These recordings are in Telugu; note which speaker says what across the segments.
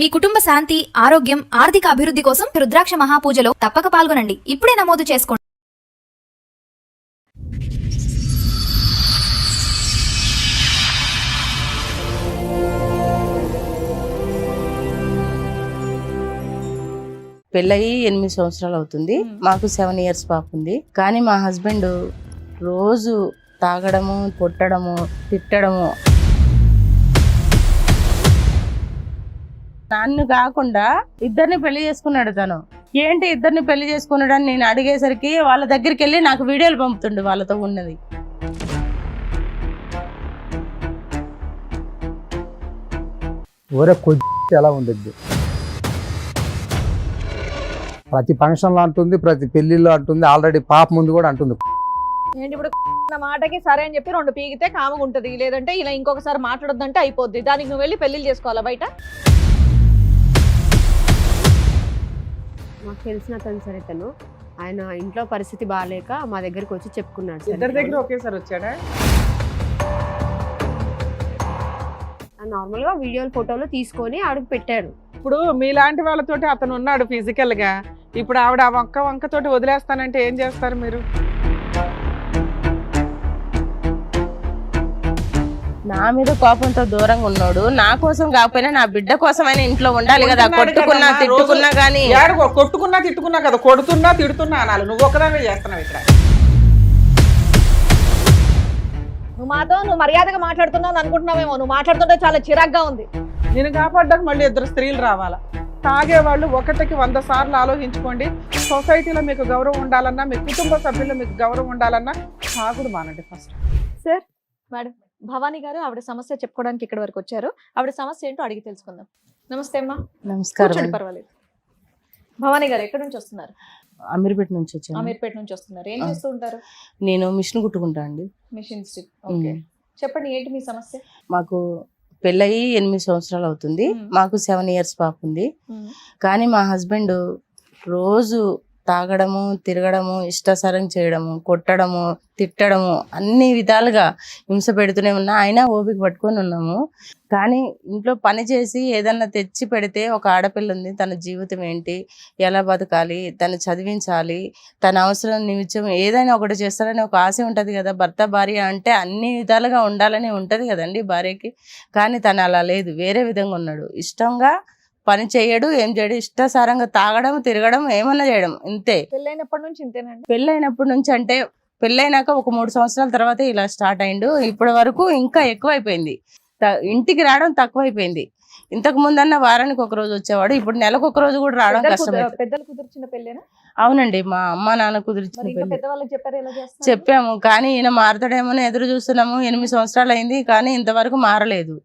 Speaker 1: మీ కుటుంబ శాంతి, ఆరోగ్యం, ఆర్థిక అభివృద్ధి కోసం రుద్రాక్ష మహాపూజలో తప్పక పాల్గొనండి. ఇప్పుడే నమోదు చేసుకోండి.
Speaker 2: పెళ్ళయి 8 సంవత్సరాలు అవుతుంది. మాకు 7 years పాప ఉంది. కానీ మా హస్బెండ్ రోజు తాగడము, కొట్టడము, తిట్టడము. నన్ను కాకుండా ఇద్దరిని పెళ్లి చేసుకున్నాడు తను. ఏంటి ఇద్దరిని పెళ్లి చేసుకున్నాడు అని నేను అడిగేసరికి వాళ్ళ దగ్గరికి వెళ్ళి నాకు వీడియోలు పంపుతుండు వాళ్ళతో ఉన్నది.
Speaker 3: ఎలా ఉండద్దు, ప్రతి ఫంక్షన్లో అంటుంది, ప్రతి పెళ్లిలో అంటుంది, ఆల్రెడీ పాప ముందు కూడా అంటుంది.
Speaker 4: ఏంటి ఇప్పుడు నా మాటకి సరే అని చెప్పి 2 పీకితే కామగా ఉంటుంది, లేదంటే ఇలా ఇంకొకసారి మాట్లాడొద్దంటే అయిపోద్ది. దానికి నువ్వు వెళ్ళి పెళ్లిళ్ళు చేసుకోవాలా బయట?
Speaker 5: మాకు తెలిసిన అతను సరే, తను ఆయన ఇంట్లో పరిస్థితి బాగాలేక మా దగ్గరికి వచ్చి చెప్పుకున్నాడు.
Speaker 6: ఇద్దరి దగ్గర ఒకేసారి వచ్చాడా?
Speaker 5: నార్మల్గా వీడియోలు ఫోటోలు తీసుకొని ఆడికి పెట్టాడు.
Speaker 6: ఇప్పుడు మీలాంటి వాళ్ళతోటి అతను ఉన్నాడు ఫిజికల్ గా. ఇప్పుడు ఆవిడ ఆ వంకతోటి వదిలేస్తానంటే ఏం చేస్తారు మీరు?
Speaker 2: నా మీద కోపంతో దూరంగా ఉన్నాడు. నా కోసం కాకపోయినా నా బిడ్డ కోసమైనా ఇంట్లో ఉండాలి కదా. కొట్టుకున్నా తిట్టుకున్నా కానీ
Speaker 6: కొట్టుకున్నా తిట్టుకున్నా కదా, కొడుతున్నా తిడుతున్నా అనాలి. నువ్వు ఒకదానే చేస్తున్నావు ఇక్కడ.
Speaker 4: నువ్వు మర్యాదగా మాట్లాడుతున్నావు అనుకుంటున్నావేమో. నువ్వు మాట్లాడుతుంటే చాలా చిరాగ్గా ఉంది.
Speaker 6: నేను కాపాడ్డానికి మళ్ళీ 2 స్త్రీలు రావాలా? తాగేవాళ్ళు 1కి 100 సార్లు ఆలోచించుకోండి. సొసైటీలో మీకు గౌరవం ఉండాలన్నా, మీ కుటుంబ సభ్యుల్లో మీకు గౌరవం ఉండాలన్నా తాగుడు మానండి ఫస్ట్.
Speaker 4: సార్, మేడం భవానీ గారు ఆవిడ సమస్య చెప్పుకోవడానికి ఇక్కడ వరకు వచ్చారు. ఆవిడ సమస్య ఏంటో అడిగి తెలుసుకుందాం. నమస్తే అమ్మా.
Speaker 2: నమస్కారం.
Speaker 4: పర్వాలేదు. భవానీ గారు ఎక్కడి నుంచి వస్తున్నారు?
Speaker 2: అమీర్పేట నుంచి వచ్చాను.
Speaker 4: అమీర్పేట నుంచి వస్తున్నారు. ఏం చేస్తూ ఉంటారు?
Speaker 2: నేను మిషన్ కుట్టుకుంటా అండి.
Speaker 4: Machine stitch. ఓకే, చెప్పండి ఏంటి మీ సమస్య?
Speaker 2: మాకు పెళ్ళయి 8 సంవత్సరాలు అవుతుంది. మాకు 7 years పాప ఉంది. కానీ మా హస్బెండ్ రోజు తాగడము, తిరగడము, ఇష్టాసారం చేయడము, కొట్టడము, తిట్టడము, అన్ని విధాలుగా హింస పెడుతూనే ఉన్నా. అయినా ఓపిక పట్టుకొని ఉన్నాము. కానీ ఇంట్లో పని చేసి ఏదన్నా తెచ్చి పెడితే ఒక ఆడపిల్ల ఉంది, తన జీవితం ఏంటి, ఎలా బతకాలి, తను చదివించాలి, తన అవసరం నిమిత్తం ఏదైనా ఒకటి చేస్తారని ఒక ఆశ ఉంటుంది కదా. భర్త భార్య అంటే అన్ని విధాలుగా ఉండాలని ఉంటుంది కదండి భార్యకి. కానీ తను అలా లేదు, వేరే విధంగా ఉన్నాడు. ఇష్టంగా పని చేయడు, ఏం చేయడు, ఇష్టాసారంగా తాగడం, తిరగడం, ఏమన్నా చేయడం, ఇంతే.
Speaker 4: పెళ్ళైనప్పటి నుంచి ఇంతేనండి?
Speaker 2: పెళ్ళైనప్పటి నుంచి అంటే పెళ్ళైనాక ఒక 3 సంవత్సరాల తర్వాత ఇలా స్టార్ట్ అయిండు. ఇప్పటి వరకు ఇంకా ఎక్కువైపోయింది. ఇంటికి రావడం తక్కువైపోయింది. ఇంతకు ముందన్న వారానికి 1 రోజు వచ్చేవాడు, ఇప్పుడు నెలకు 1 రోజు కూడా రావడం కష్టమైంది.
Speaker 4: పెద్దలు కుదిర్చిన పెళ్ళేనా?
Speaker 2: అవునండి, మా అమ్మ నాన్న కుదిర్చిన పెళ్లి.
Speaker 4: పెద్దవాళ్ళకి చెప్పారు ఎలా చేస్తారు?
Speaker 2: చెప్పాము, కానీ ఈయన మారతాడేమో ఎదురు చూస్తున్నాము. 8 సంవత్సరాలు అయింది, కానీ ఇంతవరకు మారలేదు.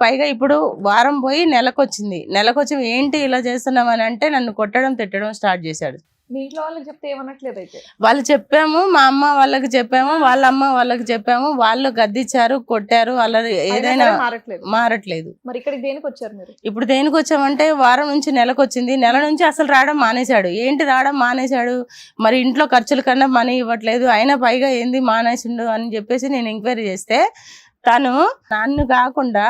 Speaker 2: పైగా ఇప్పుడు వారం పోయి నెలకొచ్చి ఏంటి ఇలా చేస్తున్నామని అంటే నన్ను కొట్టడం, తిట్టడం స్టార్ట్ చేశాడు.
Speaker 4: మీ ఇంట్లో వాళ్ళకి చెప్తే ఏమనట్లేదు? అయితే
Speaker 2: వాళ్ళు చెప్పాము, మా అమ్మ వాళ్ళకి చెప్పాము, వాళ్ళ అమ్మ వాళ్ళకి చెప్పాము. వాళ్ళు గద్దిచ్చారు, కొట్టారు, వాళ్ళ ఏదైనా మారట్లేదు.
Speaker 4: మరి ఇక్కడికి దేనికి వచ్చారు మీరు?
Speaker 2: ఇప్పుడు దేనికి వచ్చామంటే వారం నుంచి నెలకొచ్చింది. నెల నుంచి అసలు రావడం మానేశాడు. ఏంటి రావడం మానేశాడు, మరి ఇంట్లో ఖర్చుల కన్నా మనీ ఇవ్వట్లేదు, అయినా పైగా ఏంది మానేసిండు అని చెప్పేసి నేను ఎంక్వైరీ చేస్తే తను నన్ను కాకుండా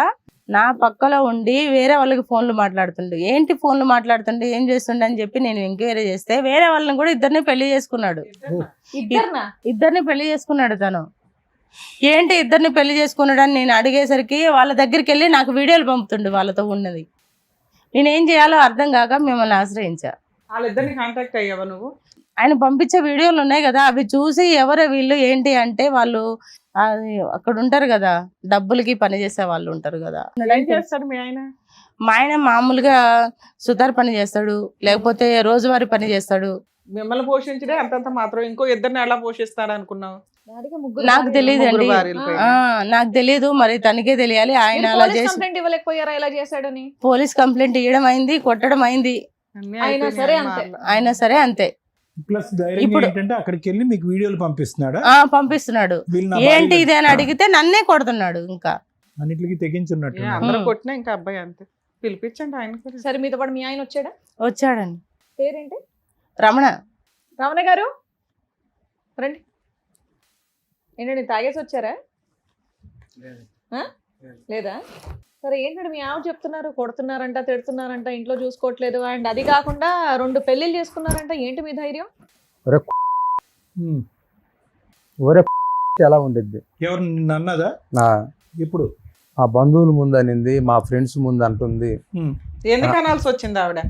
Speaker 2: నా పక్కలో ఉండి వేరే వాళ్ళకి ఫోన్లు మాట్లాడుతుండు. ఏంటి ఫోన్లు మాట్లాడుతుండు, ఏం చేస్తుండ అని చెప్పి నేను ఎంక్వైరీ చేస్తే వేరే వాళ్ళని కూడా ఇద్దరిని పెళ్లి చేసుకున్నాడు. ఇద్దరిని పెళ్లి చేసుకున్నాడు తను. ఏంటి ఇద్దరిని పెళ్లి చేసుకున్నాడు అని నేను అడిగేసరికి వాళ్ళ దగ్గరికి వెళ్ళి నాకు వీడియోలు పంపుతుండు వాళ్ళతో ఉన్నది. నేనేం చేయాలో అర్థం కాక మిమ్మల్ని ఆశ్రయించా.
Speaker 6: వాళ్ళిద్దరిని కాంటాక్ట్ అయ్యావా నువ్వు?
Speaker 2: ఆయన పంపించే వీడియోలు ఉన్నాయి కదా, అవి చూసి ఎవరు వీళ్ళు ఏంటి అంటే వాళ్ళు అక్కడ ఉంటారు కదా, డబ్బులకి పని చేసే వాళ్ళు ఉంటారు కదా. మా ఆయన మామూలుగా సుతార్ పని చేస్తాడు, లేకపోతే రోజువారీ పని చేస్తాడు.
Speaker 6: మిమ్మల్ని పోషించడే అంతంత మాత్రం, ఇంకో ఇద్దరిని ఎలా పోషిస్తాడు అనుకున్నావు?
Speaker 2: నాకు తెలియదు అండి, నాకు తెలియదు, మరి తనకే తెలియాలి. ఆయన అలా చేసి
Speaker 4: ఇవ్వలేకపోయారా ఇలా చేశాడని?
Speaker 2: పోలీస్ కంప్లైంట్ ఇవ్వడం అయింది, కొట్టడం అయింది. అయినా సరే అంతే.
Speaker 3: ప్లస్ ఇప్పుడు ఏంటంటే అక్కడికి వెళ్ళి మీకు వీడియోలు
Speaker 2: పంపిస్తున్నాడు. ఏంటి ఇది అని అడిగితే నన్నే కొడుతున్నాడు. ఇంకా
Speaker 3: అన్నిటికి తెగించున్నట్టు
Speaker 6: అందరూ కొట్టినా ఇంకా అబ్బాయి అంతే. పిలిపించండి ఆయన.
Speaker 4: సరే, మీతో పాటు మీ ఆయన వచ్చాడా?
Speaker 2: వచ్చాడండి.
Speaker 4: పేరేంటి?
Speaker 2: రమణ.
Speaker 4: రమణ గారు రండి. ఏంటండి తాగేసి వచ్చారా? లేదా సరే ఏంటంటే మీ ఆవిడ చెప్తున్నారు కొడుతున్నారంట తిడుతున్నారంట ఇంట్లో చూసుకోవట్లేదు అండ్ అది కాకుండా 2 పెళ్లిళ్ళు చేసుకున్నారంట ఏంటి మీ ధైర్యం?
Speaker 3: ఒరే ఎలా ఉండిద్ది
Speaker 7: ఎవరు నిన్ను అన్నదా
Speaker 3: నా
Speaker 7: ఇప్పుడు?
Speaker 3: మా బంధువుల ముందు అనింది, మా ఫ్రెండ్స్ ముందు అంటుంది.
Speaker 6: ఎందుకు అనాల్సి వచ్చింది ఆవిడ?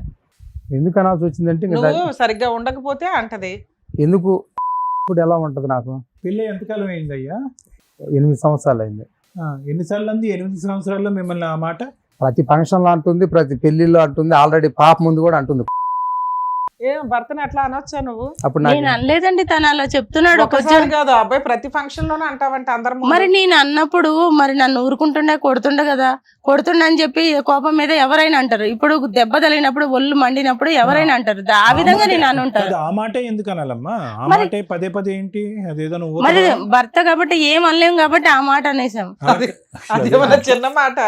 Speaker 3: ఎందుకు అనాల్సి వచ్చిందంటే ఇంకా
Speaker 6: నువ్వు సరిగ్గా ఉండకపోతే అంటది.
Speaker 3: ఎందుకు ఇప్పుడు ఎలా ఉంటది నాకు?
Speaker 7: పెళ్ళి ఎంతకాలం అయిందయ్యా?
Speaker 3: 8 సంవత్సరాలు అయింది.
Speaker 7: ఎన్నిసార్లు అంది? 8 సంవత్సరాల్లో మిమ్మల్ని ఆ మాట?
Speaker 3: ప్రతి ఫంక్షన్లో అంటుంది, ప్రతి పెళ్లిలో అంటుంది, ఆల్రెడీ పాప ముందు కూడా అంటుంది.
Speaker 6: ఏం భర్తని అట్లా అనొచ్చా నువ్వు?
Speaker 3: అప్పుడు
Speaker 8: నేను అనలేదండి, తను అలా చెప్తున్నాడు.
Speaker 6: ఒకసారి కాదు అబ్బాయి, ప్రతి ఫంక్షన్ లోనే అంటావంటే అందరం ముందు.
Speaker 8: మరి నేను అన్నప్పుడు మరి నన్ను ఊరుకుంటుండే కొడుతుండే కదా, కొడుతుండే అని చెప్పి కోపం మీద ఎవరైనా అంటారు. ఇప్పుడు దెబ్బ తగిలినప్పుడు ఒళ్ళు మండినప్పుడు ఎవరైనా అంటారు. ఆ విధంగా నేను అనుంటాను.
Speaker 7: ఆ మాట ఎందుకు అనాలమ్మా? ఆ
Speaker 8: మరి-
Speaker 7: మాట పదే పదే ఏంటి? అదేదో నువ్వు
Speaker 8: మరి భర్త కాబట్టి ఏం అనలేం కాబట్టి ఆ మాట అనేసాం.
Speaker 6: అదేమన్నా చిన్న మాట?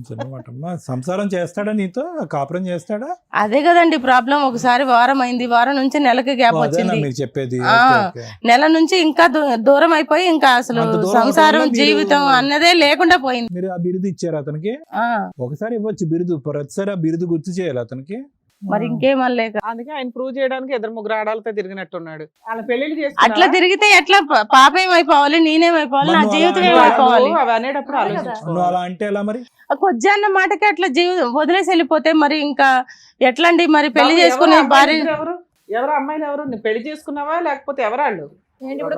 Speaker 7: చిన్నమాటమ్మా. సంసారం చేస్తాడా నీతో? కాపురం చేస్తాడా?
Speaker 8: అదే కదండి ప్రాబ్లం. ఒకసారి వారం అయింది, వారం నుంచి నెలకి గ్యాప్
Speaker 7: అదేనా
Speaker 8: వచ్చింది.
Speaker 7: మీరు చెప్పేది?
Speaker 8: ఆ,
Speaker 7: ఓకే, ఓకే.
Speaker 8: నెల నుంచి ఇంకా దూరం అయిపోయి ఇంకా అసలు
Speaker 7: అంత దూరం
Speaker 8: సంసారం
Speaker 7: అవడం వల్ల
Speaker 8: జీవితం
Speaker 7: మీరు-
Speaker 8: అన్నదే లేకుండా పోయింది.
Speaker 7: మీరు ఆ బిరుదు ఇచ్చారు అతనికి?
Speaker 8: ఆ,
Speaker 7: ఒకసారి ఇవ్వచ్చు బిరుదు, ప్రతిసారి ఆ బిరుదు గుర్తు చేయాలి అతనికి.
Speaker 8: మరి ఇంకేమనలేక
Speaker 6: అందుకే ఆయన ప్రూవ్ చేయడానికి 2-3 ఆడాలతో తిరిగినట్టున్నాడు. అలా పెళ్లిళ్ళు
Speaker 8: అట్లా తిరిగితే ఎట్లా పాప ఏమైపోవాలి, నేనేమైపోవాలి, నా
Speaker 7: మరి
Speaker 8: జీవితం
Speaker 7: నువ్వు
Speaker 8: ఏమైపోవాలి?
Speaker 6: అవి అనేటప్పుడు
Speaker 4: అదే
Speaker 6: ఆలోచించు.
Speaker 7: నువ్వు అలా అంటే ఎలా మరి?
Speaker 8: కొజ్జా అన్న మాటకి అట్లా జీవితం వదిలేసి వెళ్ళిపోతే మరి ఇంకా ఎట్లా అండి? మరి పెళ్లి
Speaker 6: బాబు,
Speaker 8: చేసుకునే
Speaker 6: ఎవరు
Speaker 8: భార్య
Speaker 6: అమ్మాయిలు ఎవరు? ఎవరు అమ్మాయిలు ఎవరు? నువ్వు పెళ్లి చేసుకున్నావా లేకపోతే ఎవరాళ్ళు?
Speaker 4: ఏంటి ఇప్పుడు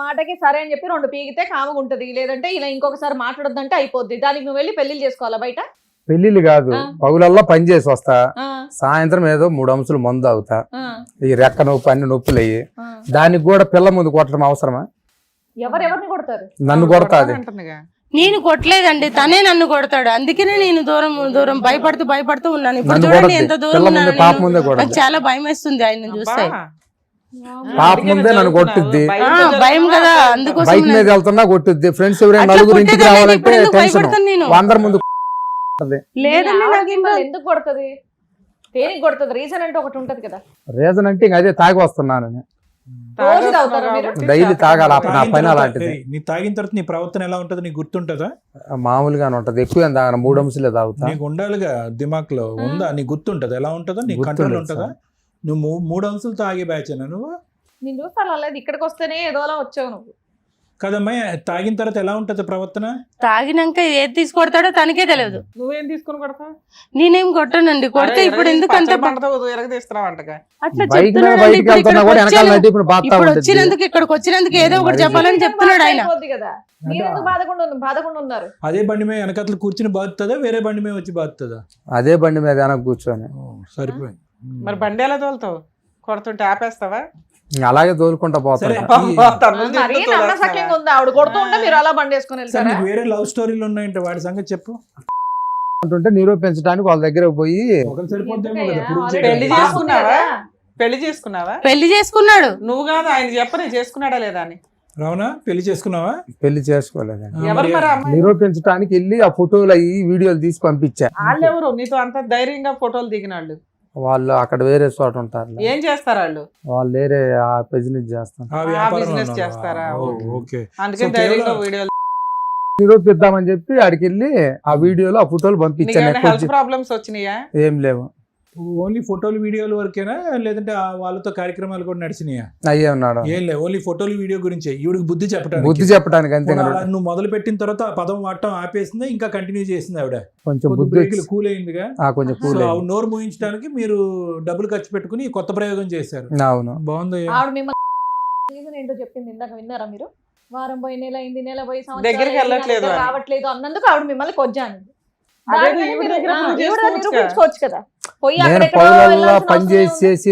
Speaker 4: మాటకి సరే అని చెప్పి 2 పీకితే కామగా ఉంటది, లేదంటే ఇలా ఇంకొకసారి మాట్లాడొద్దంటే అయిపోద్ది. దానికి నువ్వు వెళ్ళి పెళ్లిళ్ళు చేసుకోవాలా బయట?
Speaker 3: పెళ్లిళ్ళు కాదు,
Speaker 4: ఆ.
Speaker 3: పగులల్లా పని చేసి వస్తా,
Speaker 4: ఆ,
Speaker 3: సాయంత్రం ఏదో 3 అంశాలు మందు అవుతా,
Speaker 4: ఆ,
Speaker 3: ఈ రెక్క నొప్పి అన్ని నొప్పులు అయ్యి,
Speaker 4: ఆ.
Speaker 3: దానికి కూడా పిల్ల ముందు కొట్టడం అవసరమా?
Speaker 4: ఎవరెవరిని కొడతారు?
Speaker 3: నన్ను కొడతాది.
Speaker 6: అంటుందిగా.
Speaker 8: నేను కొట్టలేదండి, తనే నన్ను కొడతాడు. అందుకనే నేను దూరం దూరం భయపడుతూ ఉన్నాను. ఇప్పుడు
Speaker 3: నన్ను
Speaker 8: చూడండి
Speaker 3: కొడద్ది.
Speaker 8: ఎంత దూరం
Speaker 3: పిల్ల ముందే,
Speaker 8: ఉన్నానో
Speaker 3: పాప
Speaker 8: నేను.
Speaker 3: ముందే
Speaker 8: నాకు
Speaker 3: కొడద్ది.
Speaker 8: చాలా భయం వేస్తుంది ఆయన చూస్తే.
Speaker 6: అబ్బా.
Speaker 3: పాప
Speaker 6: అందుకే
Speaker 3: ముందే నన్ను కొట్టుద్ది.
Speaker 8: భయం కదా, అందుకోసం
Speaker 3: బైక్ మీద
Speaker 8: నేను-
Speaker 3: వెళ్తున్నా కొట్టుద్ది. ఫ్రెండ్స్ ఎవరైనా
Speaker 8: అట్లా
Speaker 3: నలుగురు ఇంటికి
Speaker 8: కొట్టేదాన్ని,
Speaker 3: రావాలంటే
Speaker 8: ఇప్పుడు ఎందుకు
Speaker 3: టెన్షన్.
Speaker 8: భయపడతాను నేను?
Speaker 3: అందరి ముందు
Speaker 8: లేదండి,
Speaker 4: మీ ఆవిడ
Speaker 8: నాకు ఇంకా
Speaker 4: మిమ్మల్ని ఎందుకు కొడుతుంది? దేనికి కొడుతుంది? రీజన్ అంటే ఒకటి ఉంటది కదా.
Speaker 3: రీజన్ అంటే ఇంక అదే తాగి వస్తున్నానని.
Speaker 4: రోజు తాగుతారా మీరు?
Speaker 3: డైలీ తాగాలి. అప్పుడు నా
Speaker 7: తాగిన
Speaker 3: పైన
Speaker 7: తర్వాత-
Speaker 3: అలాంటిది.
Speaker 7: ఏయ్, నీ తాగిన తర్వాత నీ ప్రవర్తన ఎలా ఉంటది? నీకు గుర్తుంటదా?
Speaker 3: మామూలుగానే ఉంటది. ఎక్కువ ఏం తాగను, 3 అంశాలే తాగుతా.
Speaker 7: నీకు ఉండాలిగా దిమాక్ లో ఉందా? నీకు గుర్తుంటదా ఎలా ఉంటుందో? నీకు
Speaker 3: గుర్తుండదు
Speaker 7: కంట్రోల్ ఉంటుందా?
Speaker 3: సార్.
Speaker 7: నువ్వు 3 అంశాలు తాగే బ్యాచేనా నువ్వు?
Speaker 4: నేను చూస్తాను లేదు, ఇక్కడికి వస్తేనే ఏదోలా వచ్చావు నువ్వు.
Speaker 7: కదమ్మా, తాగిన తర్వాత ఎలా ఉంటది ప్రవర్తన?
Speaker 8: తాగినాక ఏది తీసుకొడతాడో తనకే తెలియదు.
Speaker 6: నువ్వేం తీసుకుని కొడతావు?
Speaker 8: నేనేం కొట్టనండి. కొడితే ఇప్పుడు ఎందుకు అంత
Speaker 6: ఎరగదీస్తున్నావు అంటగా.
Speaker 8: అట్లా
Speaker 3: బైక్ మీద
Speaker 8: చెప్తున్నాడు.
Speaker 3: బయటికి
Speaker 8: ఇప్పుడు
Speaker 3: వెళ్తున్నా కూడా వెనకాల
Speaker 8: ఇక్కడికి
Speaker 3: నడిపి ఇప్పుడు బాధ
Speaker 8: ఇప్పుడు
Speaker 3: ఉంటుంది.
Speaker 8: వచ్చినందుకు ఇక్కడికి వచ్చినందుకు ఏదో ఒకటి
Speaker 3: మరి
Speaker 8: చెప్పాలని చెప్తున్నాడు ఆయన.
Speaker 4: అయిపోద్ది కదా. మీరు ఎందుకు బాధకుండా ఉన్నారు?
Speaker 7: అదే బండి మీద వెనకట్లు కూర్చుని బాగుతుందా, వేరే బండి మీద వచ్చి బాగుతుందా?
Speaker 3: అదే బండి మీద వెనక కూర్చొని
Speaker 7: సరిపోయింది.
Speaker 6: మరి బండి ఎలా తోలుతావు? కొడుతుంటే ఆపేస్తావా?
Speaker 3: ఇంక అలాగే తోలుకుంటా
Speaker 7: సరే,
Speaker 3: పోతాను.
Speaker 4: మరీ నమ్మసక్యంగా ఉంది. ఆవిడ కొడుతూ ఉంటే మీరు అలా బండి వేసుకుని
Speaker 7: సరే,
Speaker 4: వెళ్తారా?
Speaker 7: నీకు వేరే లవ్ స్టోరీలు ఉన్నాయంటే వాడి సంగతి చెప్పు.
Speaker 3: అంటుంటే నిరూపించడానికి వాళ్ళ దగ్గర పోయి
Speaker 7: ఒకరు సరిపోద్దేమో కదా
Speaker 4: ఎందుకయ్యా?
Speaker 7: prove
Speaker 4: ఆల్రెడీ
Speaker 6: పెళ్లి
Speaker 7: చేయడానికి.
Speaker 6: చేసుకున్నావా? పెళ్లి చేసుకున్నావా?
Speaker 8: పెళ్లి చేసుకున్నాడు.
Speaker 6: నువ్వు కాదు ఆయన చెప్పని చేసుకున్నాడా లేదా అని.
Speaker 7: రావనా? పెళ్లి చేసుకున్నావా?
Speaker 3: పెళ్లి చేసుకోలేదండి.
Speaker 6: ఎవరు మరి అమ్మాయి?
Speaker 3: నిరూపించడానికి వెళ్ళి ఆ ఫోటోలు అయ్యి వీడియోలు తీసి పంపించా.
Speaker 6: వాళ్ళెవరు నీతో అంత ధైర్యంగా ఫోటోలు దిగిన వాళ్ళు?
Speaker 3: వాళ్ళు అక్కడ వేరే చోట ఉంటారు.
Speaker 6: ఏం చేస్తారు వాళ్ళు?
Speaker 3: వాళ్ళు వేరే ఆ బిజినెస్ చేస్తాం.
Speaker 7: ఆ వ్యాపారం
Speaker 6: business
Speaker 7: ఉన్నావా?
Speaker 6: చేస్తారా?
Speaker 7: ఓ, ఓకే.
Speaker 6: అందుకని
Speaker 7: So,
Speaker 6: ధైర్యంగా
Speaker 7: కేవలం-
Speaker 6: వీడియోలు.
Speaker 3: నిరూపిద్దామని చెప్పి ఆడికి వెళ్ళి ఆ వీడియోలో ఆ ఫోటోలు
Speaker 6: నీకు
Speaker 3: పంపించాను.
Speaker 6: ఏమైనా హెల్త్ ప్రాబ్లమ్స్ వచ్చినాయా?
Speaker 3: ఏం లేవు,
Speaker 7: ఓన్లీ ఫోటోలు వీడియోలు వరకేనా, లేదంటే వాళ్ళతో కార్యక్రమాలు కూడా నడిచినాయా?
Speaker 3: అయ్యే ఉన్నాడు.
Speaker 7: ఏం లేదు, ఓన్లీ ఫోటోలు వీడియో గురించే. ఈవిడికి బుద్ధి చెప్పడానికి.
Speaker 3: బుద్ధి చెప్పడానికి అంతే.
Speaker 7: పోనీ అలా నువ్వు మొదలు పెట్టిన తర్వాత ఆ పదం వాడటం ఆపేసిందా, ఇంకా కంటిన్యూ చేసింది ఆవిడ?
Speaker 3: కొంచెం బుద్ధి
Speaker 7: బ్రేకులు కూల్ అయిందిగా.
Speaker 3: కొంచెం
Speaker 7: సో
Speaker 3: కూల్
Speaker 7: ఆవిడ నోరు మూయించడానికి మీరు డబ్బులు ఖర్చు పెట్టుకుని కొత్త ప్రయోగం చేశారు.
Speaker 3: అవును.
Speaker 7: బాగుంది.
Speaker 4: ఆవిడ మిమ్మల్ని రీజన్ ఏంటో చెప్పింది ఇందాక, విన్నారా మీరు? వారం పోయి నెల అయింది, నెల పోయి సంవత్సరాలు
Speaker 6: దగ్గరికి
Speaker 4: అయింది,
Speaker 6: వెళ్ళట్లేదు
Speaker 4: నా దగ్గర
Speaker 6: అని.
Speaker 4: రావట్లేదు అన్నందుకు ఆవిడ మిమ్మల్ని కొజ్జాను.
Speaker 6: అదే
Speaker 4: దానికని
Speaker 6: ఈవిడ
Speaker 4: మీరు-
Speaker 6: దగ్గర
Speaker 4: ఆ,
Speaker 6: prove
Speaker 4: ఈవిడ
Speaker 6: చేసుకోవచ్చు
Speaker 4: నిరూపించుకోవచ్చు కదా. పోయి
Speaker 3: నేను
Speaker 4: అక్కడెక్కడో
Speaker 3: పౌలల్లో
Speaker 4: వెళ్ళాల్సిన
Speaker 3: పని
Speaker 4: అవసరం ఏముంది?
Speaker 3: చేసి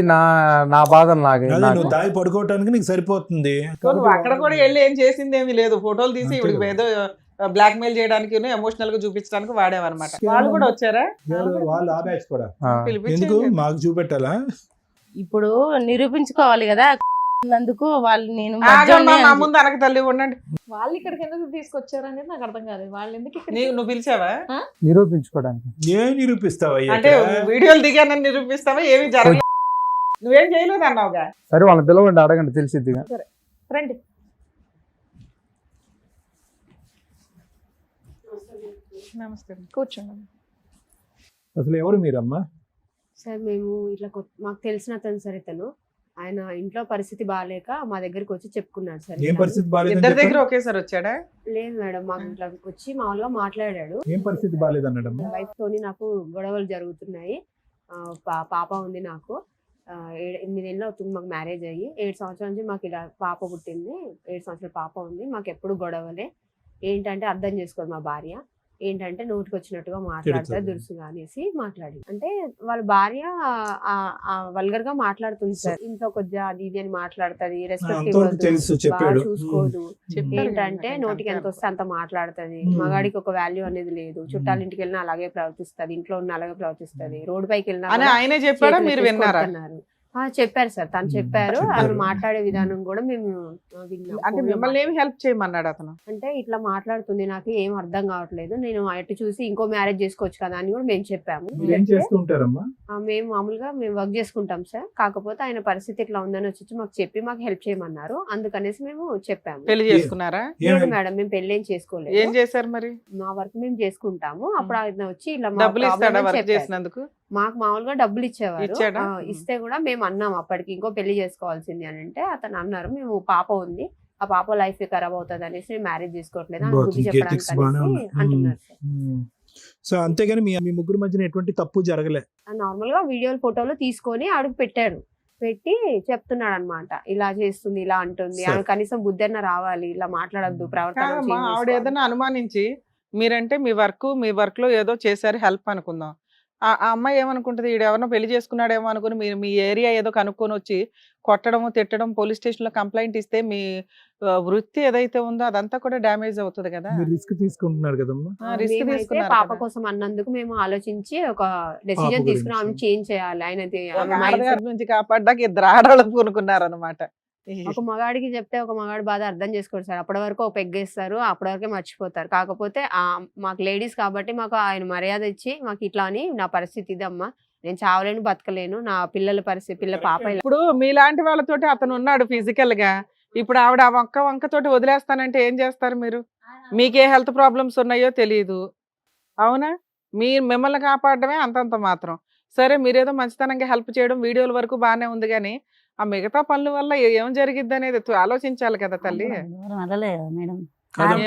Speaker 3: నా బాధలు నాకు
Speaker 7: అదే
Speaker 3: నాకు
Speaker 7: నువ్వు దాగి పడుకోవటానికి నీకు సరిపోతుంది.
Speaker 6: సో నువ్వు అక్కడ కూడా వెళ్ళి ఏం చేసింది ఏమీ లేదు. ఫోటోలు తీసి
Speaker 7: అంతే
Speaker 6: ఇవిడికి
Speaker 7: కదా.
Speaker 6: ఏదో బ్లాక్ మెయిల్ చేయడానికి ఎమోషనల్ గా చూపించడానికి వాడేవన్నమాట. వాళ్ళు కూడా వచ్చారా?
Speaker 7: ఎవరు? వాళ్ళు ఆ బ్యాచ్ కూడా.
Speaker 3: ఆ.
Speaker 7: ఎందుకు
Speaker 6: పిలిపించండి.
Speaker 7: మాకు చూపెట్టాలా?
Speaker 8: ఇప్పుడు నిరూపించుకోవాలి కదా, అందుకు వాళ్ళు నేను
Speaker 6: ఆగమ్మా,
Speaker 8: మధ్యలోనే
Speaker 6: మా ముందు అనక తల్లి ఉండండి.
Speaker 4: వాళ్ళు ఇక్కడికి ఎందుకు తీసుకొచ్చారు అనేది నాకు అర్థం కాదు. వాళ్ళు ఎందుకు ఇక్కడ
Speaker 6: నువ్వు పిలిచావా?
Speaker 3: నిరూపించుకోవడానికి.
Speaker 7: ఏం నిరూపిస్తావయ్యా
Speaker 6: అంటే
Speaker 7: ఇక్కడ?
Speaker 6: వీడియోలు దిగానని నిరూపిస్తావా? ఏమి జరగలేదు. నువ్వేం చేయలేదు అన్నావుగా.
Speaker 3: సరే వాళ్ళని పిలవండి, అడగండి, తెలిసిద్దిగా.
Speaker 4: రండి.
Speaker 6: నమస్తే కూర్చోండి.
Speaker 7: అసలు ఎవరు మీరమ్మా?
Speaker 5: సార్ మేము ఇట్లా మాకు తెలిసిన అతను సార్ ఇతను. ఆయన ఇంట్లో పరిస్థితి బాగాలేక మా దగ్గరికి వచ్చి చెప్పుకున్నాడు సార్.
Speaker 7: ఏం పరిస్థితి బాగాలేదు?
Speaker 6: ఇద్దరి దగ్గర ఒకేసారి వచ్చాడా?
Speaker 5: లేదు మేడం, మాకు ఇట్లా వచ్చి మామూలుగా మాట్లాడాడు.
Speaker 7: ఏం పరిస్థితి బాగాలేదు అన్నాడమ్మా?
Speaker 5: వైఫ్ తోని నాకు గొడవలు జరుగుతున్నాయి, పాప ఉంది నాకు, 8 ఏళ్ళు అవుతుంది మాకు మ్యారేజ్ అయ్యి. 7 సంవత్సరాల నుంచి మాకు ఇలా పాప పుట్టింది, 7 సంవత్సరాల పాప ఉంది, మాకు ఎప్పుడు గొడవలే. ఏంటంటే అర్థం చేసుకోదు మా భార్య, ఏంటంటే నోటికి వచ్చినట్టుగా మాట్లాడతారు దురుసుగా అనేసి మాట్లాడి. అంటే వాళ్ళ భార్య వల్గర్ గా మాట్లాడుతుంది సార్. ఇంట్లో కొద్దిగా అది ఇది అని మాట్లాడుతుంది, రెస్పెక్ట్ ఇవ్వదు, చూసుకోదు. ఏంటంటే నోటికి ఎంత వస్తే అంత మాట్లాడుతుంది. మగాడికి ఒక వాల్యూ అనేది లేదు. చుట్టాల ఇంటికి వెళ్ళినా అలాగే ప్రవర్తిస్తుంది, ఇంట్లో ఉన్న అలాగే ప్రవర్తిస్తుంది, రోడ్డు పైకి వెళ్ళినా
Speaker 6: ఆయనే చెప్పాడా, మీరు విన్నారా?
Speaker 5: చెప్పారు సార్, తను చెప్పారు. ఆమె మాట్లాడే విధానం కూడా మేము విన్నాం.
Speaker 6: అంటే మిమ్మల్ని ఏమి హెల్ప్ చేయమన్నాడు అతను?
Speaker 5: అంటే ఇట్లా మాట్లాడుతుంది, నాకు ఏం అర్థం కావట్లేదు, నేను అటు చూసి ఇంకో మ్యారేజ్ చేసుకోవచ్చు కదా అని కూడా మేము చెప్పాము. మేము మామూలుగా మేము వర్క్ చేసుకుంటాం సార్, కాకపోతే ఆయన పరిస్థితి ఇట్లా ఉందని వచ్చి మాకు చెప్పి మాకు హెల్ప్ చేయమన్నారు, అందుకనేసి మేము చెప్పాము.
Speaker 6: పెళ్లి చేసుకున్నారా?
Speaker 5: లేదు మేడం, మేము పెళ్లి ఏం చేసుకోలేదు.
Speaker 6: ఏం చేశారు మరి?
Speaker 5: మా వర్క్ మేము చేసుకుంటాము. అప్పుడు ఆయన వచ్చి ఇలా
Speaker 6: డబ్బులు ఇస్తాడా వర్క్ చేసినందుకు?
Speaker 5: మాకు మామూలుగా డబ్బులు ఇచ్చేవారు. ఇస్తే కూడా మేము అన్నాం అప్పటికి ఇంకో పెళ్లి చేసుకోవాల్సింది అని అంటే అతను అన్నారు, మేము పాప ఉంది, ఆ పాప లైఫ్ ఖరాబ్ అవుతుంది అనేసి మ్యారేజ్ చేసుకోవట్లేదు అని బుద్ధి చెప్పడానికి అంటున్నారు సార్.
Speaker 7: సో అంతేగాని మీ ముగ్గురు మధ్యన ఎటువంటి తప్పు జరగలే.
Speaker 5: నార్మల్ గా వీడియోలు ఫోటోలు తీసుకొని అడుగు పెట్టాడు, పెట్టి చెప్తున్నాడు అనమాట, ఇలా చేస్తుంది, ఇలా అంటుంది, ఆమె కనీసం బుద్ధి అన్న రావాలి, ఇలా మాట్లాడద్దు, ప్రవర్తన.
Speaker 6: ఆవిడ ఏదైనా అనుమానించి మీరంటే మీ వర్క్ లో ఏదో చేశారు హెల్ప్ అనుకుందాం, ఆ అమ్మాయి ఏమనుకుంటది, ఈడు ఎవరినో పెళ్లి చేసుకున్నాడేమో అనుకుని మీరు మీ ఏరియా ఏదో కనుక్కొని వచ్చి కొట్టడం తిట్టడం పోలీస్ స్టేషన్ లో కంప్లైంట్ ఇస్తే మీ వృత్తి ఏదైతే ఉందో అదంతా కూడా డ్యామేజ్ అవుతుంది కదా.
Speaker 7: రిస్క్ తీసుకుంటున్నారు కదమ్మా.
Speaker 6: రిస్క్ తీసుకున్నారు.
Speaker 5: పాప కోసం అన్నందుకు మేము ఆలోచించి ఒక డెసిజన్ తీసుకున్నాం, చేంజ్ చేయాలి. ఆయన
Speaker 6: నుంచి కాపాడ్డాక 2 ఆడవాళ్ళకు పూనుకున్నారు అనమాట.
Speaker 5: ఒక మగాడికి చెప్తే ఒక మగాడి బాధ అర్థం చేసుకోరు సార్. అప్పటి వరకు ఒక పెగ్గేస్తారు, అప్పటి వరకే మర్చిపోతారు. కాకపోతే మాకు లేడీస్ కాబట్టి మాకు ఆయన మర్యాద ఇచ్చి మాకు ఇట్లా అని నా పరిస్థితి ఇదమ్మా, నేను చావలేను బతకలేను, నా పిల్లల పరిస్థితి పిల్ల పాప.
Speaker 6: ఇప్పుడు మీలాంటి వాళ్ళతోటి అతను ఉన్నాడు ఫిజికల్ గా, ఇప్పుడు ఆవిడ ఆ వంకతోటి వదిలేస్తానంటే ఏం చేస్తారు మీరు? మీకే హెల్త్ ప్రాబ్లమ్స్ ఉన్నాయో తెలియదు, అవునా? మిమ్మల్ని కాపాడడమే అంతంత మాత్రం. సరే మీరేదో మంచితనంగా హెల్ప్ చేయడం వీడియోల వరకు బాగానే ఉంది, కానీ ఆ మిగతా పనుల వల్ల ఏం జరిగిద్ది అనేది ఆలోచించాలి కదా తల్లి.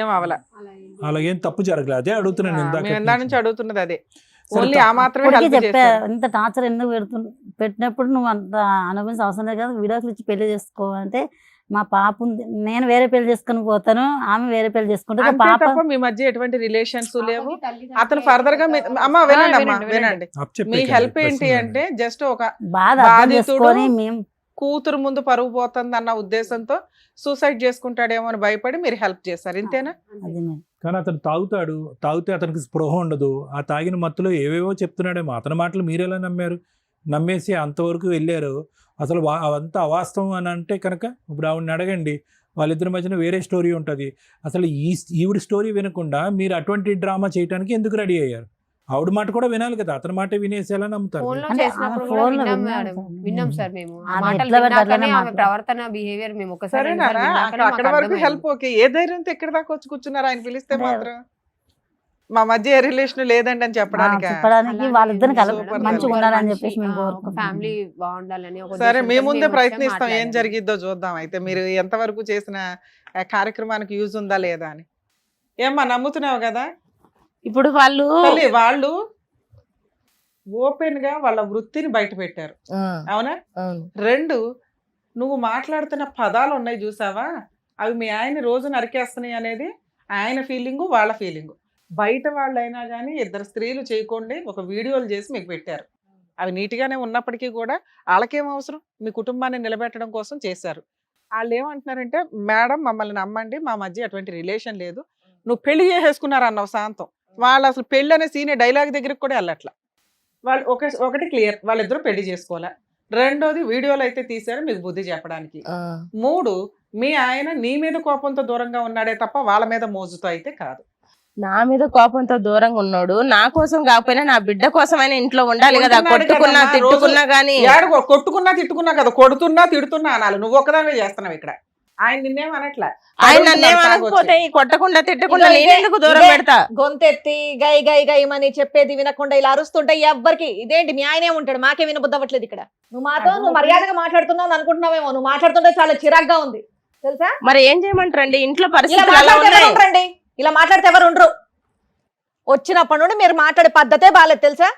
Speaker 6: ఏం అవలా,
Speaker 7: అలాగేం తప్పు జరగలేదు, అదే అడుగుతున్నాను.
Speaker 6: ఇందా నుంచి అడుగుతున్నది అదే. ఓన్లీ ఆ మాత్రమే
Speaker 9: చెప్పా, ఇంత టార్చర్ ఎందుకు పెట్టినప్పుడు నువ్వు అంత అనుభవించిన అవసరం లేదు కదా, వీడియోస్ ఇచ్చి పెళ్లి చేసుకోవాలంటే మా పాప ఉంది, నేను వేరే పెళ్లి చేసుకుని పోతాను, ఆమె వేరే పెళ్లి చేసుకుంటే పాప.
Speaker 6: మీ మధ్య ఎటువంటి రిలేషన్స్ లేవు. అతను ఫర్దర్ గా అమ్మా వినండి, మీ హెల్ప్ ఏంటి అంటే జస్ట్ ఒక బాధితుడు
Speaker 9: మేము
Speaker 6: కూతురు ముందు పరుగు పోతుంది అన్న ఉద్దేశంతో సూసైడ్ చేసుకుంటాడేమో అని భయపడి మీరు హెల్ప్ చేస్తారు, ఇంతేనా?
Speaker 7: కానీ అతను తాగితే అతనికి స్పృహ ఉండదు, ఆ తాగిన మత్తులో ఏవేవో చెప్తున్నాడేమో. అతని మాటలు మీరెలా నమ్మారు? నమ్మేసి అంతవరకు వెళ్ళారు. అసలు అవంతా అవాస్తవం అని అంటే కనుక ఇప్పుడు ఆవిడని అడగండి, వాళ్ళిద్దరి మధ్యన వేరే స్టోరీ ఉంటుంది. అసలు ఈవిడ స్టోరీ వినకుండా మీరు అటువంటి డ్రామా చేయడానికి ఎందుకు రెడీ అయ్యారు? ఆవిడ మాట కూడా వినాలి కదా, అతని మాట వినేసి ఎలా నమ్ముతారు?
Speaker 5: విన్నాం సార్ మేము, ప్రవర్తన బిహేవియర్ మేము ఒకసారి
Speaker 6: అక్కడ వరకు హెల్ప్ ఓకే. ఏ ధైర్యంతో ఎక్కడ దాకా వచ్చి కూర్చున్నారు ఆయన పిలిస్తే మాత్రం? మా మధ్య ఏ రిలేషన్ లేదండి అని చెప్పడానికి
Speaker 5: ఫ్యామిలీ బాగుండాలని.
Speaker 6: సరే మీ ముందే ప్రయత్నిస్తాం, ఏం జరిగిద్దో చూద్దాం. అయితే మీరు ఎంతవరకు చేసిన కార్యక్రమానికి యూజ్ ఉందా లేదా అని. ఏమ్మా నమ్ముతున్నావు కదా?
Speaker 8: ఇప్పుడు వాళ్ళు
Speaker 6: ఓపెన్ గా వాళ్ళ వృత్తిని బయట పెట్టారు, అవునా? 2, నువ్వు మాట్లాడుతున్న పదాలు ఉన్నాయి చూసావా, అవి మీ ఆయన రోజు నరికేస్తున్నాయి అనేది ఆయన ఫీలింగు, వాళ్ళ ఫీలింగు. బయట వాళ్ళైనా కానీ 2 స్త్రీలు చేయకండి ఒక వీడియోలు చేసి మీకు పెట్టారు. అవి నీట్గానే ఉన్నప్పటికీ కూడా వాళ్ళకేం అవసరం, మీ కుటుంబాన్ని నిలబెట్టడం కోసం చేశారు. వాళ్ళు ఏమంటున్నారంటే, మేడం మమ్మల్ని నమ్మండి, మా మధ్య అటువంటి రిలేషన్ లేదు, నువ్వు పెళ్లి చేసేసుకున్నారు అన్నావు శాంతం. వాళ్ళు అసలు పెళ్లి అనే సీనే డైలాగ్ దగ్గరికి కూడా వెళ్ళట్లా. వాళ్ళు ఒకటి క్లియర్, వాళ్ళిద్దరూ పెళ్లి చేసుకోవాలా. 2వది వీడియోలు అయితే తీశారు మీకు బుద్ధి చెప్పడానికి. 3, మీ ఆయన నీ మీద కోపంతో దూరంగా ఉన్నాడే తప్ప వాళ్ళ మీద మోజుతో అయితే కాదు.
Speaker 8: నా మీద కోపంతో దూరంగా ఉన్నాడు, నా కోసం కాకపోయినా నా బిడ్డ కోసమైనా ఇంట్లో ఉండాలి కదా. కొట్టుకున్నా తిట్టుకున్నా గానీ,
Speaker 6: కొట్టుకున్నా తిట్టుకున్నా కదా, కొడుతున్నా తిడుతున్నా అనాలి. నువ్వు ఒక్కదానివే చేస్తున్నావు ఇక్కడ. ఆయన నిన్నేం అనట్లా.
Speaker 8: ఆయన నన్నేమనకపోతే ఈ కొట్టకుండా తిట్టకుండా నేను ఎందుకు దూరం పెడతా?
Speaker 4: గొంతెత్తి గై గై గైమని చెప్పేది వినకుండా ఇలా అరుస్తుంటే ఎవ్వరికి ఇదేంటి మీ ఆయనే ఉంటాడు, మాకే వినబుద్ధి అవ్వట్లేదు ఇక్కడ. నువ్వు మర్యాదగా మాట్లాడుతున్నావు అనుకుంటున్నావేమో, నువ్వు మాట్లాడుతుంటే చాలా చిరాగ్గా ఉంది తెలుసా.
Speaker 8: మరి ఏం చేయమంటారండి, ఇంట్లో
Speaker 4: ఇలా
Speaker 8: పరిస్థితులు అలా
Speaker 4: మాట్లాడితే
Speaker 8: ఉన్నాయి.
Speaker 4: ఎవరు ఉండరండి, ఇలా మాట్లాడితే ఎవరు ఉండరు. వచ్చినప్పటి నుండి మీరు మాట్లాడే పద్ధతే బాలేదు తెలుసా.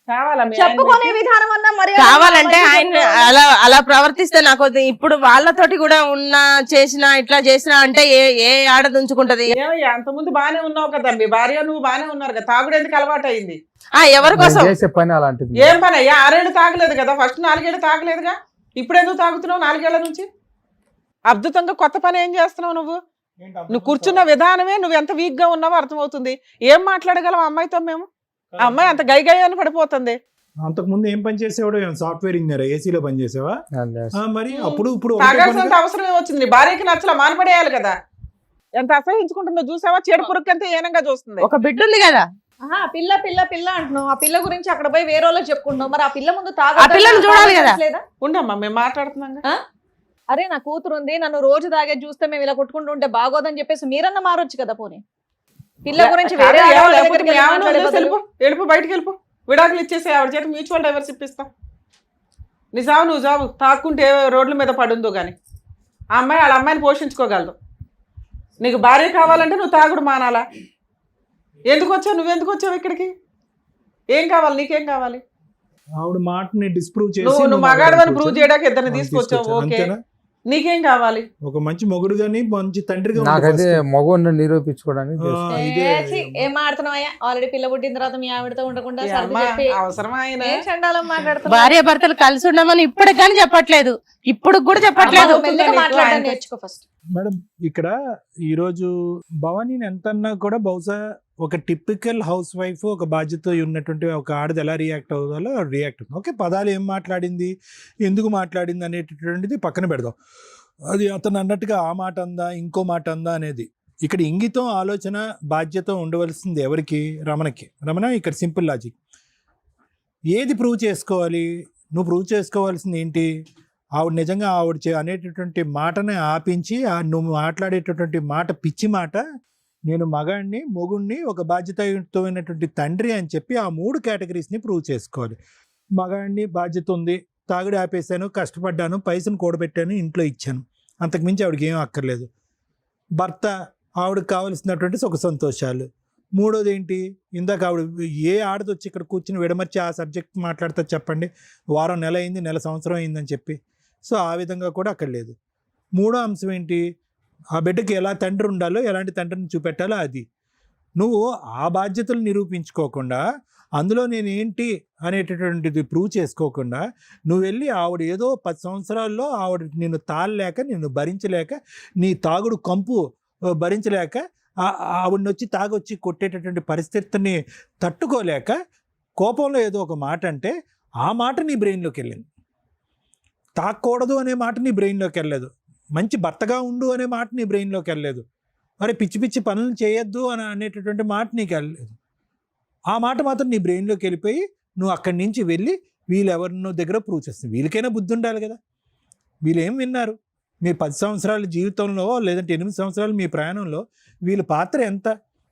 Speaker 6: కావాలా మీ ఆయన
Speaker 4: చెప్పుకునే
Speaker 6: నీకు?
Speaker 4: విధానం అన్నా మర్యాద
Speaker 8: కావాలంటే
Speaker 4: మంచిగా
Speaker 8: ఆయన
Speaker 4: చెప్పుకో.
Speaker 8: అలా ప్రవర్తిస్తే నాకు ఇప్పుడు వాళ్ళతోటి కూడా ఉన్నా చేసినా ఇట్లా చేసినా అంటే ఏ ఆడది ఉంచుకుంటది?
Speaker 6: ఏమయ్యా అంతకుముందు బానే ఉన్నావు కదా, మీ భార్య నువ్వు బానే ఉన్నారు కదా, తాగుడు ఎందుకు అలవాటు అయింది?
Speaker 8: ఎవరి
Speaker 3: నేను
Speaker 8: కోసం?
Speaker 3: చేసే పని అలాంటిది.
Speaker 6: ఏం పని అయ్యా? 6 ఏళ్ళు తాగలేదు కదా, ఫస్ట్ 4 ఏళ్ళు తాగలేదుగా, ఇప్పుడు ఎందుకు తాగుతున్నావు 4 ఏళ్ల నుంచి? అద్భుతంగా కొత్త పని ఏం చేస్తున్నావు నువ్వు? నువ్వు కూర్చున్న విధానమే నువ్వు ఎంత వీక్ గా ఉన్నావో అర్థమవుతుంది. ఏం మాట్లాడగలం అమ్మాయితో మేము? ఆ అమ్మాయి అంత గై గై అని పడిపోతుంది.
Speaker 7: అంతకుముందు ఏం పని చేసేవాడు? సాఫ్ట్వేర్ ఇంజనీర్, ఏసీలో పని చేసావా? మరి అప్పుడు ఇప్పుడు ఒకటే
Speaker 6: తాగాల్సినంత
Speaker 7: పనిగా-
Speaker 6: అవసరం ఏమొచ్చింది? నీ భార్యకి నచ్చలా మానపడేయాలి కదా. ఎంత అసహించుకుంటుందో చూసావా? చెడు పురుక్కంతే ఏనంగా చూస్తుంది.
Speaker 8: ఒక బిడ్డ ఉంది కదా,
Speaker 4: ఆహా, పిల్ల పిల్ల పిల్ల అంటున్నావు. ఆ పిల్ల గురించి అక్కడ పోయి వేరే వాళ్ళకి చెప్పుకుంటున్నావు. మరి ఆ పిల్ల ముందు
Speaker 8: ఆ పిల్లని చూడాలి కదా.
Speaker 4: లేదా?
Speaker 6: ఉండమ్మా మేము మాట్లాడుతున్నాం.
Speaker 4: అరే నా కూతురు ఉంది, నన్ను రోజు తాగే చూస్తే మేము ఇలా కొట్టుకుంటూ ఉంటే బాగోదని చెప్పేసి మీరన్నా మారొచ్చు కదా. పోనీ పిల్ల గురించి వేరే ఆడవాళ్ళ దగ్గరికి వెళ్ళి మాట్లాడే బదులు
Speaker 6: వెళ్ళిపో, బయటకు వెళ్ళిపో, విడాకులు ఇచ్చేసి ఆవిడ చేత మ్యూచువల్ డైవర్స్ ఇప్పిస్తాం. నీ సావు నువ్వు చావు, తాక్కుంటే రోడ్ల మీద పడుందో కానీ ఆ అమ్మాయి వాళ్ళ అమ్మాయిని పోషించుకోగలదు. నీకు భార్య కావాలంటే నువ్వు తాగుడు మానాలా? ఎందుకు వచ్చావు? నువ్వెందుకు వచ్చావు ఇక్కడికి? ఏం కావాలి? నీకేం కావాలి?
Speaker 7: ఆవిడ మాటని డిస్ప్రూవ్ చేసి
Speaker 6: నువ్వు మగాడవని ప్రూవ్ చేయడానికి ఇద్దరిని తీసుకొచ్చావు.
Speaker 7: తీసుకొచ్చాను.
Speaker 6: ఓకే,
Speaker 7: అంతేనా?
Speaker 6: నీకేం కావాలి?
Speaker 7: ఒక మంచి మొగుడు గాని మంచి తండ్రిగా ఉండు
Speaker 3: నాకైతే
Speaker 7: first.
Speaker 3: మగవాడిని నిరూపించుకోవడానికి
Speaker 7: ఆ,
Speaker 3: చేస్తున్నా.
Speaker 7: ఇదే
Speaker 4: ఏం మాడుతున్నావయ్యా? ఆల్రెడీ పిల్ల పుట్టిన తర్వాత మీ ఆవిడతో ఉండకుండా
Speaker 6: ఈ
Speaker 4: సర్ది
Speaker 6: అమ్మ
Speaker 4: చెప్పి
Speaker 6: అవసరమా ఆయన?
Speaker 4: ఏం చండాలం మాట్లాడుతున్నావు?
Speaker 8: భార్య భర్తలు కలిసి ఉండమని ఇప్పటికి కానీ చెప్పట్లేదు, ఇప్పుడు కూడా చెప్పట్లేదు.
Speaker 4: అమ్మ, మెల్లగా మాట్లాడడం నేర్చుకో ఫస్ట్.
Speaker 7: మేడం ఇక్కడ ఈరోజు భవానీని ఎంతన్నా కూడా బహుశా ఒక టిపికల్ హౌస్ వైఫ్, ఒక బాధ్యత ఉన్నటువంటి ఒక ఆడది ఎలా రియాక్ట్ అవ్వాలో రియాక్ట్ అవుతుంది. ఓకే, పదాలు ఏం మాట్లాడింది, ఎందుకు మాట్లాడింది అనేటటువంటిది పక్కన పెడదాం. అది అతను అన్నట్టుగా ఆ మాట అందా, ఇంకో మాట అందా అనేది. ఇక్కడ ఇంగితం, ఆలోచన, బాధ్యత ఉండవలసింది ఎవరికి? రమణకి. రమణ, ఇక్కడ సింపుల్ లాజిక్. ఏది ప్రూవ్ చేసుకోవాలి? నువ్వు ప్రూవ్ చేసుకోవాల్సింది ఏంటి? ఆవిడ నిజంగా అనేటటువంటి మాటని ఆపించి నువ్వు మాట్లాడేటటువంటి మాట పిచ్చి మాట, నేను మగాడిని, మొగుడిని, ఒక బాధ్యతయుతమైనటువంటి తండ్రి అని చెప్పి ఆ 3 కేటగిరీస్ని ప్రూవ్ చేసుకోవాలి. మగాడిని, బాధ్యత ఉంది, తాగుడు ఆపేశాను, కష్టపడ్డాను, పైసను కూడబెట్టాను, ఇంట్లో ఇచ్చాను, అంతకుమించి ఆవిడకి ఏం అక్కర్లేదు. భర్త, ఆవిడకి కావలసినటువంటి సుఖ సంతోషాలు. మూడోది ఏంటి? ఇందాక ఆవిడ ఏ ఆడది వచ్చి ఇక్కడ కూర్చుని విడమర్చి ఆ సబ్జెక్ట్ మాట్లాడతా చెప్పండి? వారం, నెల అయింది, నెల, సంవత్సరం అయిందని చెప్పి. సో ఆ విధంగా కూడా అక్కడ లేదు. మూడో అంశం ఏంటి? ఆ బిడ్డకి ఎలా తండ్రి ఉండాలో, ఎలాంటి తండ్రిని చూపెట్టాలో అది. నువ్వు ఆ బాధ్యతలు నిరూపించుకోకుండా, అందులో నేను ఏంటి అనేటటువంటిది ప్రూవ్ చేసుకోకుండా, నువ్వు వెళ్ళి ఆవిడ ఏదో 10 సంవత్సరాల్లో ఆవిడ నిన్ను తాళలేక, నిన్ను భరించలేక, నీ తాగుడు కంపు భరించలేక, ఆవిడని వచ్చి తాగొచ్చి కొట్టేటటువంటి పరిస్థితిని తట్టుకోలేక కోపంలో ఏదో ఒక మాట అంటే ఆ మాట నీ బ్రెయిన్లోకి వెళ్ళింది. తాగకూడదు అనే మాట నీ బ్రెయిన్లోకి వెళ్ళలేదు. మంచి భర్తగా ఉండు అనే మాట నీ బ్రెయిన్లోకి వెళ్ళలేదు. మరి పిచ్చి పిచ్చి పనులు చేయొద్దు అని అనేటటువంటి మాట నీకు వెళ్ళలేదు. ఆ మాట మాత్రం నీ బ్రెయిన్లోకి వెళ్ళిపోయి నువ్వు అక్కడి నుంచి వెళ్ళి వీళ్ళెవరినో దగ్గర ప్రూవ్ చేస్తుంది. వీళ్ళకైనా బుద్ధి ఉండాలి కదా. వీళ్ళు ఏం విన్నారు? మీ 10 సంవత్సరాల జీవితంలో, లేదంటే 8 సంవత్సరాలు మీ ప్రయాణంలో వీళ్ళ పాత్ర ఎంత?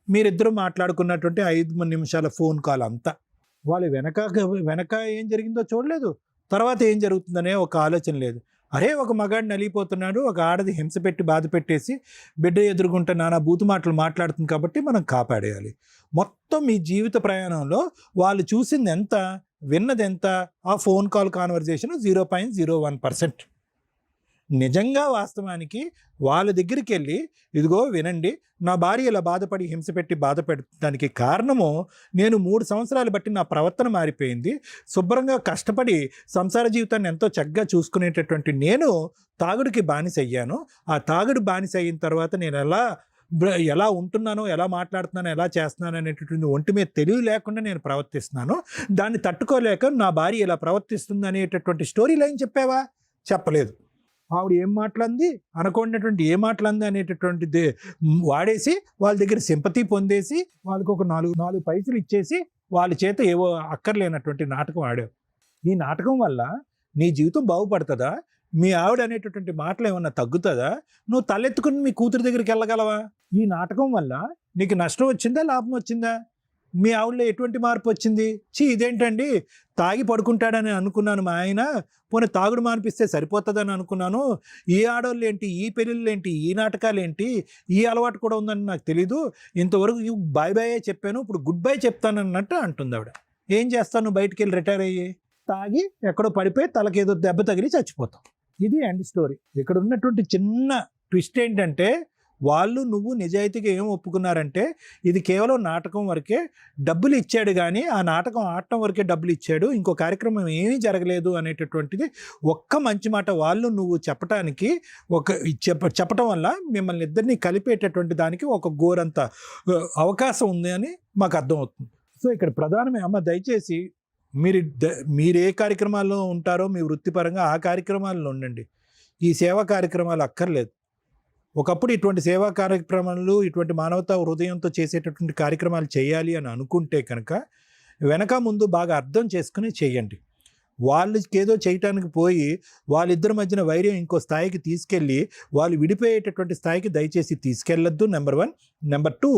Speaker 7: మీరిద్దరూ మాట్లాడుకున్నటువంటి 5 నిమిషాల ఫోన్ కాల్ అంతా. వాళ్ళు వెనక ఏం జరిగిందో చూడలేదు, తర్వాత ఏం జరుగుతుందనే ఒక ఆలోచన లేదు. అరే, ఒక మగాడిని నలిగిపోతున్నాడు, ఒక ఆడది హింస పెట్టి బాధ పెట్టేసి బిడ్డ ఎదురుగుంటే నానా బూతు మాటలు మాట్లాడుతుంది కాబట్టి మనం కాపాడేయాలి. మొత్తం మీ జీవిత ప్రయాణంలో వాళ్ళు చూసింది ఎంత, విన్నది ఎంత? ఆ ఫోన్ కాల్ కాన్వర్జేషన్ 0.01%. నిజంగా వాస్తవానికి వాళ్ళ దగ్గరికి వెళ్ళి, ఇదిగో వినండి, నా భార్య ఇలా బాధపడి హింస పెట్టి బాధ పెట్టడానికి కారణము నేను 3 సంవత్సరాలు బట్టి నా ప్రవర్తన మారిపోయింది. శుభ్రంగా కష్టపడి సంసార జీవితాన్ని ఎంతో చక్కగా చూసుకునేటటువంటి నేను తాగుడికి బానిస అయ్యాను. ఆ తాగుడు బానిస అయిన తర్వాత నేను ఎలా ఉంటున్నానో, ఎలా మాట్లాడుతున్నానో, ఎలా చేస్తున్నాను అనేటటువంటి ఒంటి మీద తెలివి లేకుండా నేను ప్రవర్తిస్తున్నాను. దాన్ని తట్టుకోలేక నా భార్య ఇలా ప్రవర్తిస్తుంది అనేటటువంటి స్టోరీ లైన్ చెప్పావా? చెప్పలేదు. ఆవిడ ఏం మాట్లాడింది, అనుకున్నటువంటి ఏ మాట్లాడింది అనేటటువంటిది వాడేసి వాళ్ళ దగ్గర సింపతి పొందేసి వాళ్ళకి ఒక 4 పైసలు ఇచ్చేసి వాళ్ళ చేత ఏవో అక్కర్లేనటువంటి నాటకం ఆడావు. ఈ నాటకం వల్ల నీ జీవితం బాగుపడుతుందా? మీ ఆవిడ అనేటటువంటి మాటలు ఏమన్నా తగ్గుతుందా? నువ్వు తలెత్తుకుని మీ కూతురు దగ్గరికి వెళ్ళగలవా? ఈ నాటకం వల్ల నీకు నష్టం వచ్చిందా, లాభం వచ్చిందా? మీ ఆవిడలో ఎటువంటి మార్పు వచ్చింది? ఇదేంటండి, తాగి పడుకుంటాడని అనుకున్నాను మా ఆయన, పోనీ తాగుడు మానిపిస్తే సరిపోతుందని అనుకున్నాను. ఈ ఆడవాళ్ళు ఏంటి, ఈ పెళ్ళిళ్ళు ఏంటి, ఈ నాటకాలు ఏంటి, ఈ అలవాటు కూడా ఉందని నాకు తెలీదు. ఇంతవరకు బాయ్ బాయే చెప్పాను, ఇప్పుడు గుడ్ బై చెప్తానన్నట్టు అంటుంది ఆవిడ. ఏం చేస్తాను, బయటికి వెళ్ళి రిటైర్ అయ్యి తాగి ఎక్కడో పడిపోయి తలకేదో దెబ్బ తగిలి చచ్చిపోతాం. ఇది ఎండ్ స్టోరీ. ఇక్కడ ఉన్నటువంటి చిన్న ట్విస్ట్ ఏంటంటే, వాళ్ళు నువ్వు నిజాయితీగా ఏం ఒప్పుకున్నారంటే, ఇది కేవలం నాటకం వరకే, డబ్బులు ఇచ్చాడు కానీ ఆ నాటకం ఆడటం వరకే డబ్బులు ఇచ్చాడు, ఇంకో కార్యక్రమం ఏమీ జరగలేదు అనేటటువంటిది ఒక్క మంచి మాట వాళ్ళు నువ్వు చెప్పటానికి చెప్పటం వల్ల మిమ్మల్ని ఇద్దరిని కలిపేటటువంటి దానికి ఒక గోరంత అవకాశం ఉంది అని మాకు అర్థమవుతుంది. సో ఇక్కడ ప్రధానమే అమ్మ, దయచేసి మీరు ఏ కార్యక్రమాల్లో ఉంటారో మీ వృత్తిపరంగా ఆ కార్యక్రమాల్లో ఉండండి. ఈ సేవా కార్యక్రమాలు అక్కర్లేదు. ఒకప్పుడు ఇటువంటి సేవా కార్యక్రమాలు, ఇటువంటి మానవతా హృదయంతో చేసేటటువంటి కార్యక్రమాలు చేయాలి అని అనుకుంటే కనుక వెనక ముందు బాగా అర్థం చేసుకుని చేయండి. వాళ్ళకి ఏదో చేయటానికి పోయి వాళ్ళిద్దరి మధ్యన వైర్యం ఇంకో స్థాయికి తీసుకెళ్ళి వాళ్ళు విడిపోయేటటువంటి స్థాయికి దయచేసి తీసుకెళ్ళొద్దు. నెంబర్ 1. నెంబర్ 2,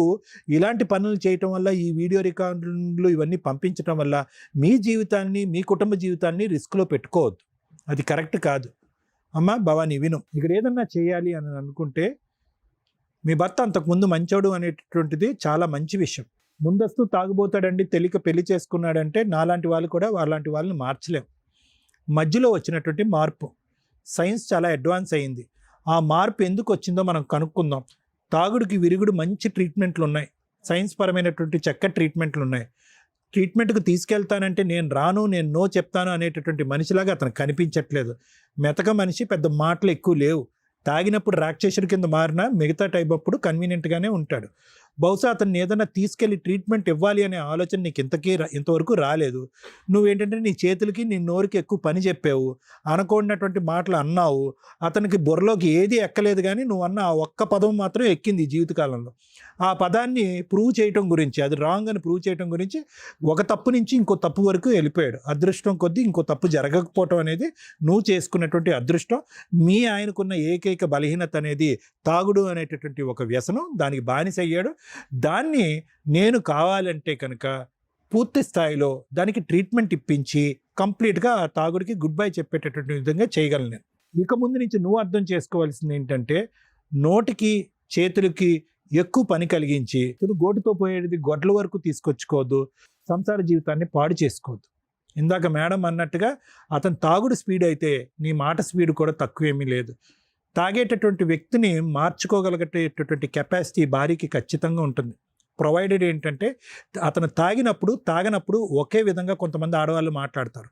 Speaker 7: ఇలాంటి పనులు చేయటం వల్ల, ఈ వీడియో రికార్డులు ఇవన్నీ పంపించడం వల్ల మీ జీవితాన్ని, మీ కుటుంబ జీవితాన్ని రిస్క్లో పెట్టుకోవద్దు. అది కరెక్ట్ కాదు. అమ్మ భవానీ విను, ఇక్కడ ఏదన్నా చేయాలి అని అనుకుంటే, మీ భర్త అంతకుముందు మంచోడు అనేటటువంటిది చాలా మంచి విషయం. ముందస్తు తాగుబోతాడండి, తెలియక పెళ్లి చేసుకున్నాడంటే నాలాంటి వాళ్ళు కూడా వాళ్ళలాంటి వాళ్ళని మార్చలేం. మధ్యలో వచ్చినటువంటి మార్పు, సైన్స్ చాలా అడ్వాన్స్ అయింది. ఆ మార్పు ఎందుకు వచ్చిందో మనం కనుక్కుందాం. తాగుడికి విరుగుడు మంచి ట్రీట్మెంట్లు ఉన్నాయి, సైన్స్ పరమైనటువంటి చక్కటి ట్రీట్మెంట్లు ఉన్నాయి. ట్రీట్మెంట్కి తీసుకెళ్తానంటే నేను రాను, నేను నో చెప్తాను అనేటటువంటి మనిషిలాగా అతను కనిపించట్లేదు. మెతక మనిషి, పెద్ద మాటలు ఎక్కువ లేవు. తాగినప్పుడు రాక్షసుడి కింద మారినా మిగతా టైప్ అప్పుడు కన్వీనియంట్గానే ఉంటాడు. బహుశా అతన్ని ఏదైనా తీసుకెళ్ళి ట్రీట్మెంట్ ఇవ్వాలి అనే ఆలోచన నీకు ఇంతవరకు రాలేదు. నువ్వేంటంటే నీ చేతులకి, నీ నోరుకి ఎక్కువ పని చెప్పావు, అనకూడనటువంటి మాటలు అన్నావు. అతనికి బుర్రలోకి ఏది ఎక్కలేదు, కానీ నువ్వు అన్న ఆ ఒక్క పదం మాత్రం ఎక్కింది ఈ జీవితకాలంలో. ఆ పదాన్ని ప్రూవ్ చేయటం గురించి, అది రాంగ్ అని ప్రూవ్ చేయటం గురించి ఒక తప్పు నుంచి ఇంకో తప్పు వరకు వెళ్ళిపోయాడు. అదృష్టం కొద్దీ ఇంకో తప్పు జరగకపోవటం అనేది నువ్వు చేసుకున్నటువంటి అదృష్టం. మీ ఆయనకున్న ఏకైక బలహీనత అనేది తాగుడు అనేటటువంటి ఒక వ్యసనం, దానికి బానిస అయ్యాడు. దాన్ని నేను కావాలంటే కనుక పూర్తి స్థాయిలో దానికి ట్రీట్మెంట్ ఇప్పించి కంప్లీట్గా ఆ తాగుడికి గుడ్ బై చెప్పేటటువంటి విధంగా చేయగలను నేను. ఇక ముందు నుంచి నువ్వు అర్థం చేసుకోవాల్సింది ఏంటంటే, నోటికి చేతులకి ఎక్కువ పని కలిగించి గోటుతో పోయేది గొడ్ల వరకు తీసుకొచ్చుకోవద్దు, సంసార జీవితాన్ని పాడు చేసుకోవద్దు. ఇందాక మేడం అన్నట్టుగా అతను తాగుడు స్పీడ్ అయితే నీ మాట స్పీడ్ కూడా తక్కువేమీ లేదు. తాగేటటువంటి వ్యక్తిని మార్చుకోగలిగేటటువంటి కెపాసిటీ భార్యకి ఖచ్చితంగా ఉంటుంది. ప్రొవైడెడ్ ఏంటంటే, అతను తాగనప్పుడు ఒకే విధంగా కొంతమంది ఆడవాళ్ళు మాట్లాడతారు.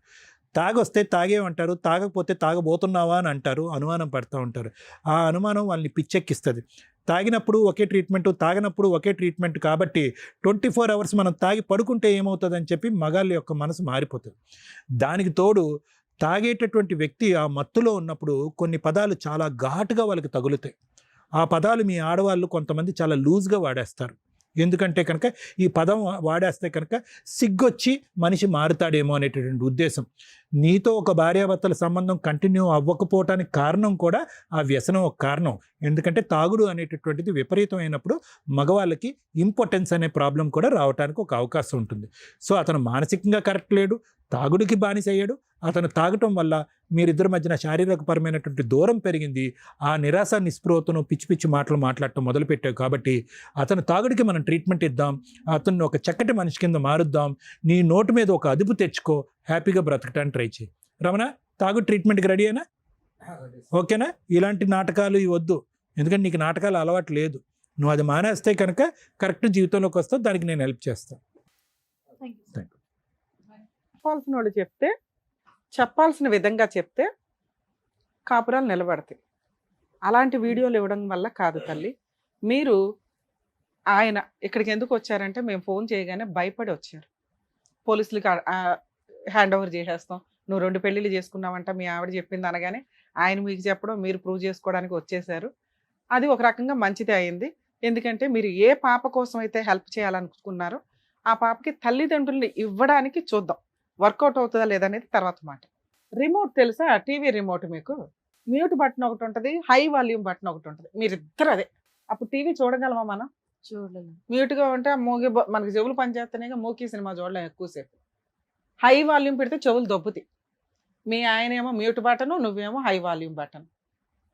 Speaker 7: తాగొస్తే తాగేమంటారు, తాగకపోతే తాగబోతున్నావా అని అంటారు, అనుమానం పడుతూ ఉంటారు. ఆ అనుమానం వాళ్ళని పిచ్చెక్కిస్తుంది. తాగినప్పుడు ఒకే ట్రీట్మెంట్, తాగినప్పుడు ఒకే ట్రీట్మెంట్ కాబట్టి 24 hours మనం తాగి పడుకుంటే ఏమవుతుందని చెప్పి మగాళ్ళ యొక్క మనసు మారిపోతుంది. దానికి తోడు తాగేటటువంటి వ్యక్తి ఆ మత్తులో ఉన్నప్పుడు కొన్ని పదాలు చాలా ఘాటుగా వాళ్ళకి తగులుతాయి. ఆ పదాలు మీ ఆడవాళ్ళు కొంతమంది చాలా లూజ్గా వాడేస్తారు. ఎందుకంటే కనుక ఈ పదం వాడేస్తే కనుక సిగ్గొచ్చి మనిషి మారుతాడేమో అనేటటువంటి ఉద్దేశం. నీతో ఒక భార్యాభర్తల సంబంధం కంటిన్యూ అవ్వకపోవటానికి కారణం కూడా ఆ వ్యసనం ఒక కారణం. ఎందుకంటే తాగుడు అనేటటువంటిది విపరీతమైనప్పుడు మగవాళ్ళకి ఇంపార్టెన్స్ అనే ప్రాబ్లం కూడా రావడానికి ఒక అవకాశం ఉంటుంది. సో అతను మానసికంగా కరెక్ట్ లేడు, తాగుడికి బానిస అయ్యాడు. అతను తాగటం వల్ల మీరిద్దరి మధ్యన శారీరకపరమైనటువంటి దూరం పెరిగింది. ఆ నిరాశ నిస్పృహతను పిచ్చి పిచ్చి మాటలు మాట్లాడటం మొదలుపెట్టావు. కాబట్టి అతను తాగుడికి మనం ట్రీట్మెంట్ ఇద్దాం, అతన్ని ఒక చక్కటి మనిషి కింద మారుద్దాం. నీ నోటు మీద ఒక అదుపు తెచ్చుకో, హ్యాపీగా బ్రతకటానికి ట్రై చేయి. రమణ, తాగుడు ట్రీట్మెంట్కి రెడీ అయినా? ఓకేనా? ఇలాంటి నాటకాలు వద్దు, ఎందుకంటే నీకు నాటకాలు అలవాటు లేదు. నువ్వు అది మానేస్తే కనుక కరెక్ట్ జీవితంలోకి వస్తావు. దానికి నేను హెల్ప్ చేస్తాను.
Speaker 6: చెప్పాల్సిన వాళ్ళు చెప్తే, చెప్పాల్సిన విధంగా చెప్తే కాపురాలు నిలబడతాయి. అలాంటి వీడియోలు ఇవ్వడం వల్ల కాదు తల్లి. మీరు ఆయన ఇక్కడికి ఎందుకు వచ్చారంటే, మేము ఫోన్ చేయగానే భయపడి వచ్చారు. పోలీసులకి హ్యాండ్ ఓవర్ చేసేస్తాం, నువ్వు 2 పెళ్ళిళ్ళు చేసుకున్నావంట మీ ఆవిడ చెప్పింది అనగానే ఆయన మీకు చెప్పడం, మీరు ప్రూవ్ చేసుకోవడానికి వచ్చేసారు. అది ఒక రకంగా మంచిదే అయింది. ఎందుకంటే మీరు ఏ పాప కోసం అయితే హెల్ప్ చేయాలనుకున్నారో ఆ పాపకి తల్లిదండ్రుల్ని ఇవ్వడానికి చూద్దాం. వర్కౌట్ అవుతుందా లేదనేది తర్వాత మాట. రిమోట్ తెలుసా? టీవీ రిమోట్ మీకు మ్యూట్ బటన్ ఒకటి ఉంటుంది, హై వాల్యూమ్ బటన్ ఒకటి ఉంటుంది. మీరిద్దరు అదే. అప్పుడు టీవీ చూడగలమా మనం?
Speaker 2: చూడలేదు.
Speaker 6: మ్యూట్గా ఉంటే ఆ మూగి మనకి చెవులు పనిచేస్తున్నాయిగా, మూకీ సినిమా చూడలేం ఎక్కువసేపు. హై వాల్యూమ్ పెడితే చెవులు దొబ్బుతాయి. మీ ఆయన ఏమో మ్యూట్ బటను, నువ్వేమో హై వాల్యూమ్ బటన్.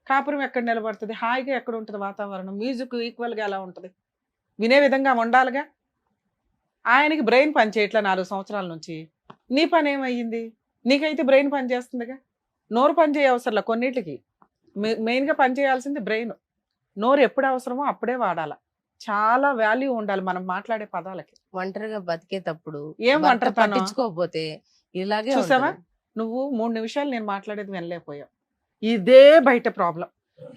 Speaker 6: కాపురం ఎక్కడ నిలబడుతుంది? హాయిగా ఎక్కడ ఉంటుంది వాతావరణం? మ్యూజిక్ ఈక్వల్గా ఎలా ఉంటుంది? వినే విధంగా ఉండాలిగా. ఆయనకి బ్రెయిన్ పనిచేయట్లా 4 సంవత్సరాల నుంచి. నీ పని ఏమయ్యింది? నీకైతే బ్రెయిన్ పనిచేస్తుందిగా. నోరు పనిచేయ అవసరంలా కొన్నిటికి. మెయిన్గా పనిచేయాల్సింది బ్రెయిన్. నోరు ఎప్పుడు అవసరమో అప్పుడే వాడాల. చాలా వాల్యూ ఉండాలి మనం మాట్లాడే పదాలకి.
Speaker 2: ఒంటరిగా బతికేటప్పుడు
Speaker 6: ఏం
Speaker 2: భర్త
Speaker 6: ఒంటరితనం?
Speaker 2: పట్టించుకోకపోతే ఇలాగే
Speaker 6: చూసావా?
Speaker 2: ఉంటది.
Speaker 6: నువ్వు 3 నిమిషాలు నేను మాట్లాడేది వినలేకపోయావు. ఇదే బయట ప్రాబ్లం.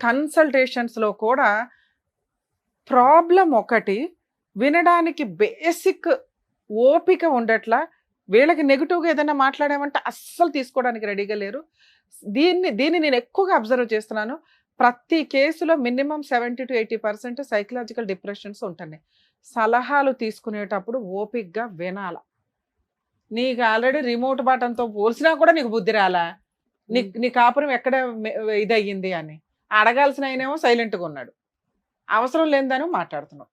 Speaker 6: కన్సల్టేషన్స్లో కూడా ప్రాబ్లం ఒకటి, వినడానికి బేసిక్ ఓపిక ఉండట్లా. వీళ్ళకి నెగిటివ్గా ఏదైనా మాట్లాడామంటే అస్సలు తీసుకోవడానికి రెడీగా లేరు. దీన్ని నేను ఎక్కువగా అబ్జర్వ్ చేస్తున్నాను. ప్రతి కేసులో మినిమం 70 to 80% సైకలాజికల్ డిప్రెషన్స్ ఉంటున్నాయి. సలహాలు తీసుకునేటప్పుడు ఓపికగా వినాల. నీకు ఆల్రెడీ రిమోట్ బటన్తో పోల్చినా కూడా నీకు బుద్ధి రాలా? నీ కాపురం ఎక్కడ ఇదయ్యింది అని అడగాల్సిన ఆయనేమో సైలెంట్గా ఉన్నాడు. అవసరం లేనిదాను మాట్లాడుతున్నావు.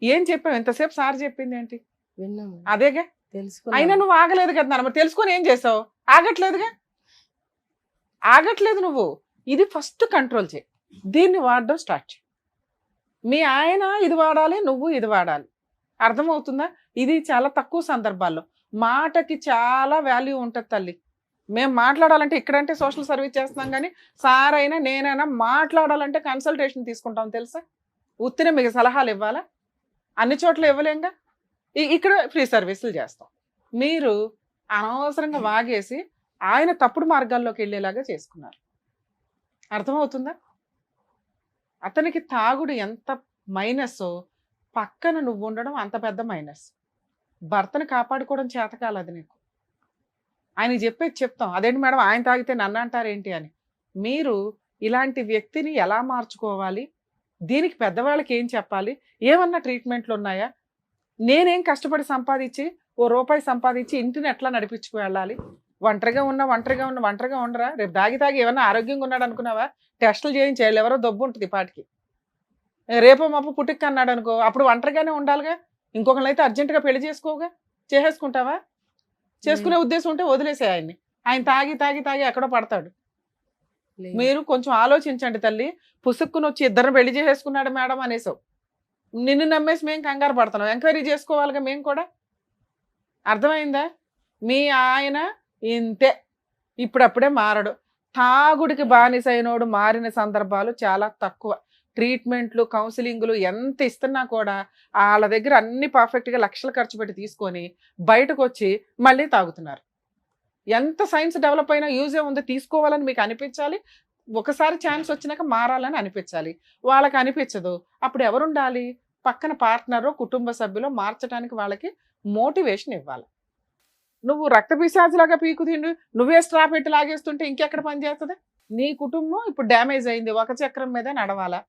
Speaker 6: ఏం చెప్పావు? ఎంతసేపు సార్ చెప్పింది ఏంటి?
Speaker 2: విన్నాము,
Speaker 6: అదేగా.
Speaker 2: తెలుసుకున్నాము.
Speaker 6: అయినా నువ్వు ఆగలేదు కదా నాన్న. మరి తెలుసుకొని ఏం చేసావు? ఆగట్లేదుగా. ఆగట్లేదు నువ్వు. ఇది ఫస్ట్ కంట్రోల్ చేయి. దీన్ని వాడడం స్టార్ట్ చేయి. మీ ఆయన ఇది వాడాలి, నువ్వు ఇది వాడాలి. అర్థమవుతుందా? ఇది చాలా తక్కువ సందర్భాల్లో. మాటకి చాలా వాల్యూ ఉంటుంది తల్లి. మేము మాట్లాడాలంటే ఇక్కడంటే సోషల్ సర్వీస్ చేస్తున్నాం, కానీ సార్ అయినా నేనైనా మాట్లాడాలంటే కన్సల్టేషన్ తీసుకుంటాం తెలుసా. ఉత్తిన మీకు సలహాలు ఇవ్వాలా? అన్ని చోట్ల ఇవ్వలేంగా. ఇక్కడ ఫ్రీ సర్వీసులు చేస్తాం. మీరు అనవసరంగా వాగేసి ఆయన తప్పుడు మార్గాల్లోకి వెళ్ళేలాగా చేసుకున్నారు. అర్థమవుతుందా? అతనికి తాగుడు ఎంత మైనస్, పక్కన నువ్వు ఉండడం అంత పెద్ద మైనస్. భర్తను కాపాడుకోవడం చేతకాలది నీకు. ఆయన చెప్పేది చెప్తాం. అదేంటి మేడం ఆయన తాగితే నన్ను అంటారేంటి అని. మీరు ఇలాంటి వ్యక్తిని ఎలా మార్చుకోవాలి, దీనికి పెద్దవాళ్ళకి ఏం చెప్పాలి, ఏమన్నా ట్రీట్మెంట్లు ఉన్నాయా? నేనేం కష్టపడి సంపాదించి ₹1 సంపాదించి ఇంటిని ఎట్లా నడిపించుకు వెళ్ళాలి? ఒంటరిగా ఉండరా? రేపు తాగి ఏమన్నా ఆరోగ్యంగా ఉన్నాడు అనుకున్నావా? టెస్టులు చేయించేయాలి. ఎవరో దబ్బు ఉంటుంది పాటికి. రేపో మాపు పుట్టుక అన్నాడు అనుకో, అప్పుడు ఒంటరిగానే ఉండాలిగా. ఇంకొకరిని అయితే అర్జెంటుగా పెళ్లి చేసుకోగా. చేసేసుకుంటావా? చేసుకునే ఉద్దేశం ఉంటే వదిలేసే ఆయన్ని. ఆయన తాగి ఎక్కడో పడతాడు. మీరు కొంచెం ఆలోచించండి తల్లి. పుసుక్కుని వచ్చి ఇద్దరిని పెళ్లి చేసేసుకున్నాడు మేడం అనేసావు. నిన్ను నమ్మేసి మేము కంగారు పడుతున్నాం. ఎంక్వైరీ చేసుకోవాలిగా మేము కూడా. అర్థమైందా? మీ ఆయన ఇంతే, ఇప్పుడప్పుడే మారడు. తాగుడికి బానిసైనోడు మారిన సందర్భాలు చాలా తక్కువ. ట్రీట్మెంట్లు, కౌన్సిలింగ్లు ఎంత ఇస్తున్నా కూడా వాళ్ళ దగ్గర అన్ని పర్ఫెక్ట్గా లక్షలు ఖర్చు పెట్టి తీసుకొని బయటకు వచ్చి మళ్ళీ తాగుతున్నారు. ఎంత సైన్స్ డెవలప్ అయినా యూజే ఉంది. తీసుకోవాలని మీకు అనిపించాలి. ఒకసారి ఛాన్స్ వచ్చినాక మారాలని అనిపించాలి. వాళ్ళకి అనిపించదు. అప్పుడు ఎవరుండాలి? పక్కన పార్ట్నరు, కుటుంబ సభ్యులు మార్చడానికి వాళ్ళకి మోటివేషన్ ఇవ్వాలి. నువ్వు రక్త పిశాచులాగా పీకు తిండు, నువ్వే స్ట్రా పెట్టి లాగేస్తుంటే ఇంకెక్కడ పని చేస్తుంది? నీ కుటుంబం ఇప్పుడు డ్యామేజ్ అయింది. ఒక చక్రం మీద నడవాలా?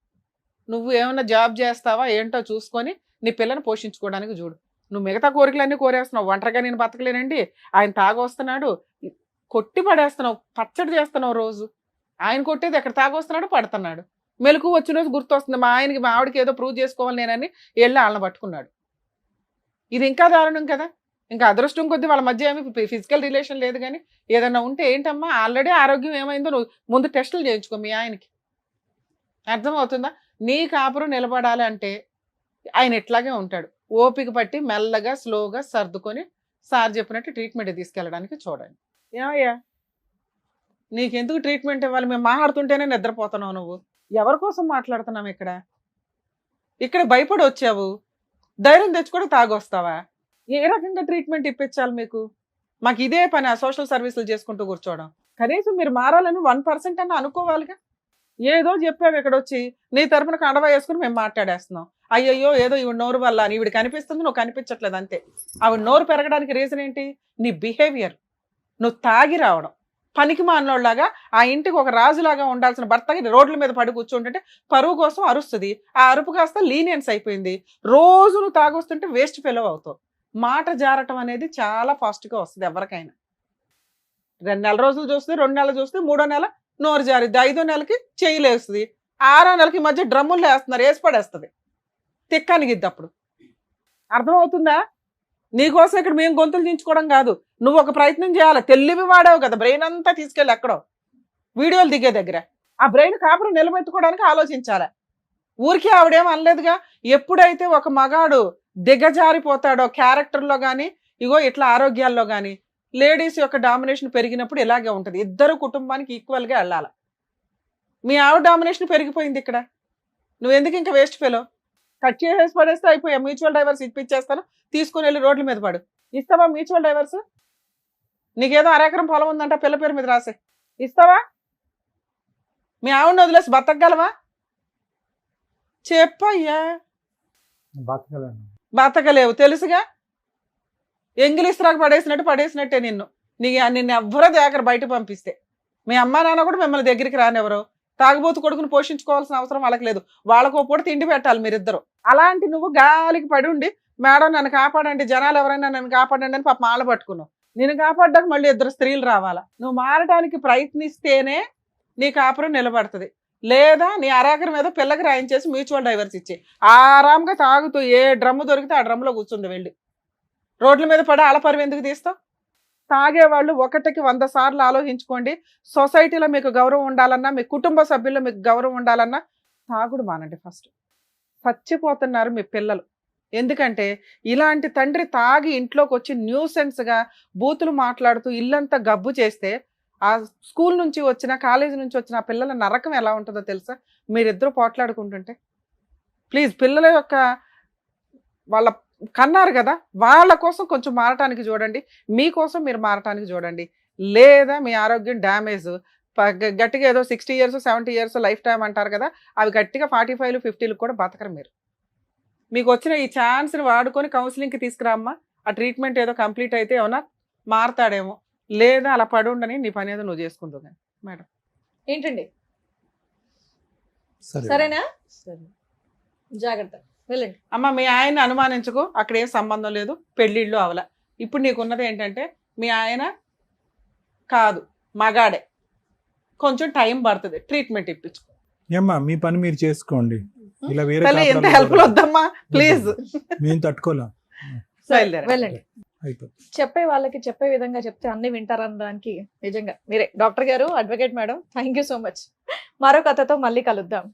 Speaker 6: నువ్వు ఏమైనా జాబ్ చేస్తావా ఏంటో చూసుకొని నీ పిల్లని పోషించుకోవడానికి చూడు. నువ్వు మిగతా కోరికలన్నీ కోరేస్తున్నావు. ఒంటరిగా నేను బతకలేనండి, ఆయన తాగొస్తున్నాడు, కొట్టి పడేస్తున్నావు, పచ్చడి చేస్తున్నావు రోజు. ఆయన కొట్టేది ఎక్కడ తాగొస్తున్నాడు, పడుతున్నాడు. మెలకు వచ్చిన రోజు గుర్తొస్తుంది, మా ఆవిడకి ఏదో ప్రూవ్ చేసుకోవాలి నేనని వెళ్ళి వాళ్ళని పట్టుకున్నాడు. ఇది ఇంకా దారుణం కదా. ఇంకా అదృష్టం కొద్దీ వాళ్ళ మధ్య ఏమి ఫిజికల్ రిలేషన్ లేదు, కానీ ఏదన్నా ఉంటే ఏంటమ్మా, ఆల్రెడీ ఆరోగ్యం ఏమైందో నువ్వు ముందు టెస్టులు చేయించుకో మీ ఆయనకి. అర్థమవుతుందా? నీ కాపురం నిలబడాలి అంటే ఆయన ఎట్లాగే ఉంటాడు. ఓపిక పట్టి మెల్లగా స్లోగా సర్దుకొని సార్ చెప్పినట్టు ట్రీట్మెంట్ తీసుకెళ్ళడానికి చూడండి. ఏమయ్యా నీకెందుకు ట్రీట్మెంట్ ఇవ్వాలి? మేము మాట్లాడుతుంటేనే నిద్రపోతున్నావు. నువ్వు ఎవరి కోసం మాట్లాడుతున్నావు? ఇక్కడ భయపడి వచ్చావు, ధైర్యం తెచ్చుకొని తాగొస్తావా? ఏ రకంగా ట్రీట్మెంట్ ఇప్పించాలి మీకు? మాకు ఇదే పని, ఆ సోషల్ సర్వీసులు చేసుకుంటూ కూర్చోవడం. కనీసం మీరు మారాలని 1% అన్న అనుకోవాలిగా. ఏదో చెప్పావు ఇక్కడ వచ్చి, నీ తరపున కండవ వేసుకుని మేము మాట్లాడేస్తున్నాం. అయ్యయ్యో ఏదో ఈవిడ నోరు వల్ల అని. ఈవిడ కనిపిస్తుంది, నువ్వు కనిపించట్లేదు అంతే. ఆవిడ నోరు పెరగడానికి రీజన్ ఏంటి? నీ బిహేవియర్. నువ్వు తాగి రావడం, పనికి మానోళ్ళలాగా ఆ ఇంటికి ఒక రాజులాగా ఉండాల్సిన భర్తకి రోడ్ల మీద పడి కూర్చుంటుంటే పరువు కోసం అరుస్తుంది. ఆ అరుపు కాస్త లీనియన్స్ అయిపోయింది. రోజు నువ్వు తాగొస్తుంటే వేస్ట్ ఫెలో అవుతావు. మాట జారటం అనేది చాలా ఫాస్ట్గా వస్తుంది ఎవరికైనా. 2 నెలల రోజులు చూస్తే, 2 నెలలు చూస్తే, 3వ నెల నోరు జారిద్ది, 5వ నెలకి చెయ్యి లేస్తుంది, 6వ నెలకి ఈ మధ్య డ్రమ్ములు వేస్తున్నారు, వేసి పడేస్తుంది, తిక్కనిగిద్ది. అప్పుడు అర్థమవుతుందా? నీకోసం ఇక్కడ మేము గొంతులు దించుకోవడం కాదు, నువ్వు ఒక ప్రయత్నం చేయాలి. తెలివి వాడావు కదా, బ్రెయిన్ అంతా తీసుకెళ్ళి ఎక్కడో వీడియోలు దిగే దగ్గర ఆ బ్రెయిన్ కాపురం నిలబెట్టుకోవడానికి ఆలోచించాలి. ఊరికే ఆవిడేం అనలేదుగా. ఎప్పుడైతే ఒక మగాడు దిగజారిపోతాడో క్యారెక్టర్లో కానీ, ఇగో ఇట్లా ఆరోగ్యాల్లో కానీ, లేడీస్ యొక్క డామినేషన్ పెరిగినప్పుడు ఇలాగే ఉంటుంది. ఇద్దరు కుటుంబానికి ఈక్వల్గా వెళ్ళాలి. మీ ఆవిడ డామినేషన్ పెరిగిపోయింది ఇక్కడ, నువ్వెందుకు ఇంకా వేస్ట్ ఫెలో? కట్ చేసేసి పడేస్తే అయిపోయా, మ్యూచువల్ డైవర్స్ ఇప్పించేస్తాను, తీసుకుని వెళ్ళి రోడ్ల మీద పడు. ఇస్తావా మ్యూచువల్ డైవర్స్? నీకేదో 1 ఎకరం పొలం ఉందంట, పిల్ల పేరు మీద రాసే, ఇస్తావా? మీ ఆవిడని వదిలేసి బతకగలవా? చెప్పయ్యా.
Speaker 3: బతకలేను.
Speaker 6: బతకలేవు తెలుసుగా. ఎంగిలిస్త్రాకు పడేసినట్టే నిన్ను ఎవ్వరో దగ్గర బయట పంపిస్తే. మీ అమ్మా నాన్న కూడా మిమ్మల్ని దగ్గరికి రానివ్వరు. తాగుబోతు కొడుకుని పోషించుకోవాల్సిన అవసరం వాళ్ళకి లేదు, వాళ్ళకు పూట తిండి పెట్టాలి మీరిద్దరు. అలాంటి నువ్వు గాలికి పడి ఉండి, మేడం నన్ను కాపాడండి, జనాలు ఎవరైనా నన్ను కాపాడండి అని పాప మాల పట్టుకున్నావు. నేను కాపాడ్డానికి మళ్ళీ 2 స్త్రీలు రావాలా. నువ్వు మారడానికి ప్రయత్నిస్తేనే నీ కాపురం నిలబడుతుంది. లేదా నీ అరాకరం మీద పిల్లకి రాయించేసి మ్యూచువల్ డైవర్స్ ఇచ్చి ఆరాంగా తాగుతూ ఏ డ్రమ్ము దొరికితే ఆ డ్రమ్లో కూర్చుంది వెళ్ళి. రోడ్ల మీద పడి ఆలపరివి ఎందుకు తీస్తావు? తాగేవాళ్ళు 1కి 100 సార్లు ఆలోచించుకోండి. సొసైటీలో మీకు గౌరవం ఉండాలన్నా, మీ కుటుంబ సభ్యుల్లో మీకు గౌరవం ఉండాలన్నా తాగుడు మానండి. ఫస్ట్ చచ్చిపోతున్నారు మీ పిల్లలు. ఎందుకంటే ఇలాంటి తండ్రి తాగి ఇంట్లోకి వచ్చి న్యూసెన్స్గా బూతులు మాట్లాడుతూ ఇల్లంతా గబ్బు చేస్తే, ఆ స్కూల్ నుంచి వచ్చిన, కాలేజీ నుంచి వచ్చిన ఆ పిల్లల నరకం ఎలా ఉంటుందో తెలుసా? మీరిద్దరూ పోట్లాడుకుంటుంటే. ప్లీజ్ పిల్లల యొక్క వాళ్ళ కన్నారు కదా, వాళ్ళ కోసం కొంచెం మారటానికి చూడండి, మీకోసం మీరు మారటానికి చూడండి. లేదా మీ ఆరోగ్యం డ్యామేజ్, గట్టిగా ఏదో 60 years 70 years లైఫ్ టైం అంటారు కదా, అవి గట్టిగా 45 50 కూడా బతకరు మీరు. మీకు వచ్చిన ఈ ఛాన్స్ని వాడుకొని కౌన్సిలింగ్కి తీసుకురామ్మా. ఆ ట్రీట్మెంట్ ఏదో కంప్లీట్ అయితే ఏమన్నా మారతాడేమో, లేదా అలా పడి ఉండని నీ పని ఏదో నువ్వు చేసుకుంటావు. కానీ మేడం
Speaker 4: ఏంటండి?
Speaker 7: సరే.
Speaker 4: సరేనా?
Speaker 2: సరే.
Speaker 4: జాగ్రత్త, వెళ్ళండి.
Speaker 6: అమ్మ మీ ఆయన్ని అనుమానించుకో, అక్కడ ఏం సంబంధం లేదు, పెళ్ళిళ్ళు అవల. ఇప్పుడు నీకున్నది ఏంటంటే మీ ఆయన కాదు, మగాడే, కొంచెం టైం పడుతుంది, ట్రీట్మెంట్ ఇప్పించుకో.
Speaker 7: ఏమ్మా మీ పని మీరు చేసుకోండి, ఇలా వేరే
Speaker 6: తల్లి ఎంత
Speaker 7: కాపురాలు
Speaker 6: హెల్ప్ వద్దమ్మా ప్లీజ్.
Speaker 7: మేము తట్టుకోలేం.
Speaker 4: వెళ్ళండి.
Speaker 7: అయిపోతుంది.
Speaker 4: చెప్పే వాళ్ళకి చెప్పే విధంగా చెప్తే అన్ని వింటారనడానికి నిజంగా మీరే డాక్టర్ గారు, advocate madam, thank you so much. మరో కథతో మళ్ళీ కలుద్దాం.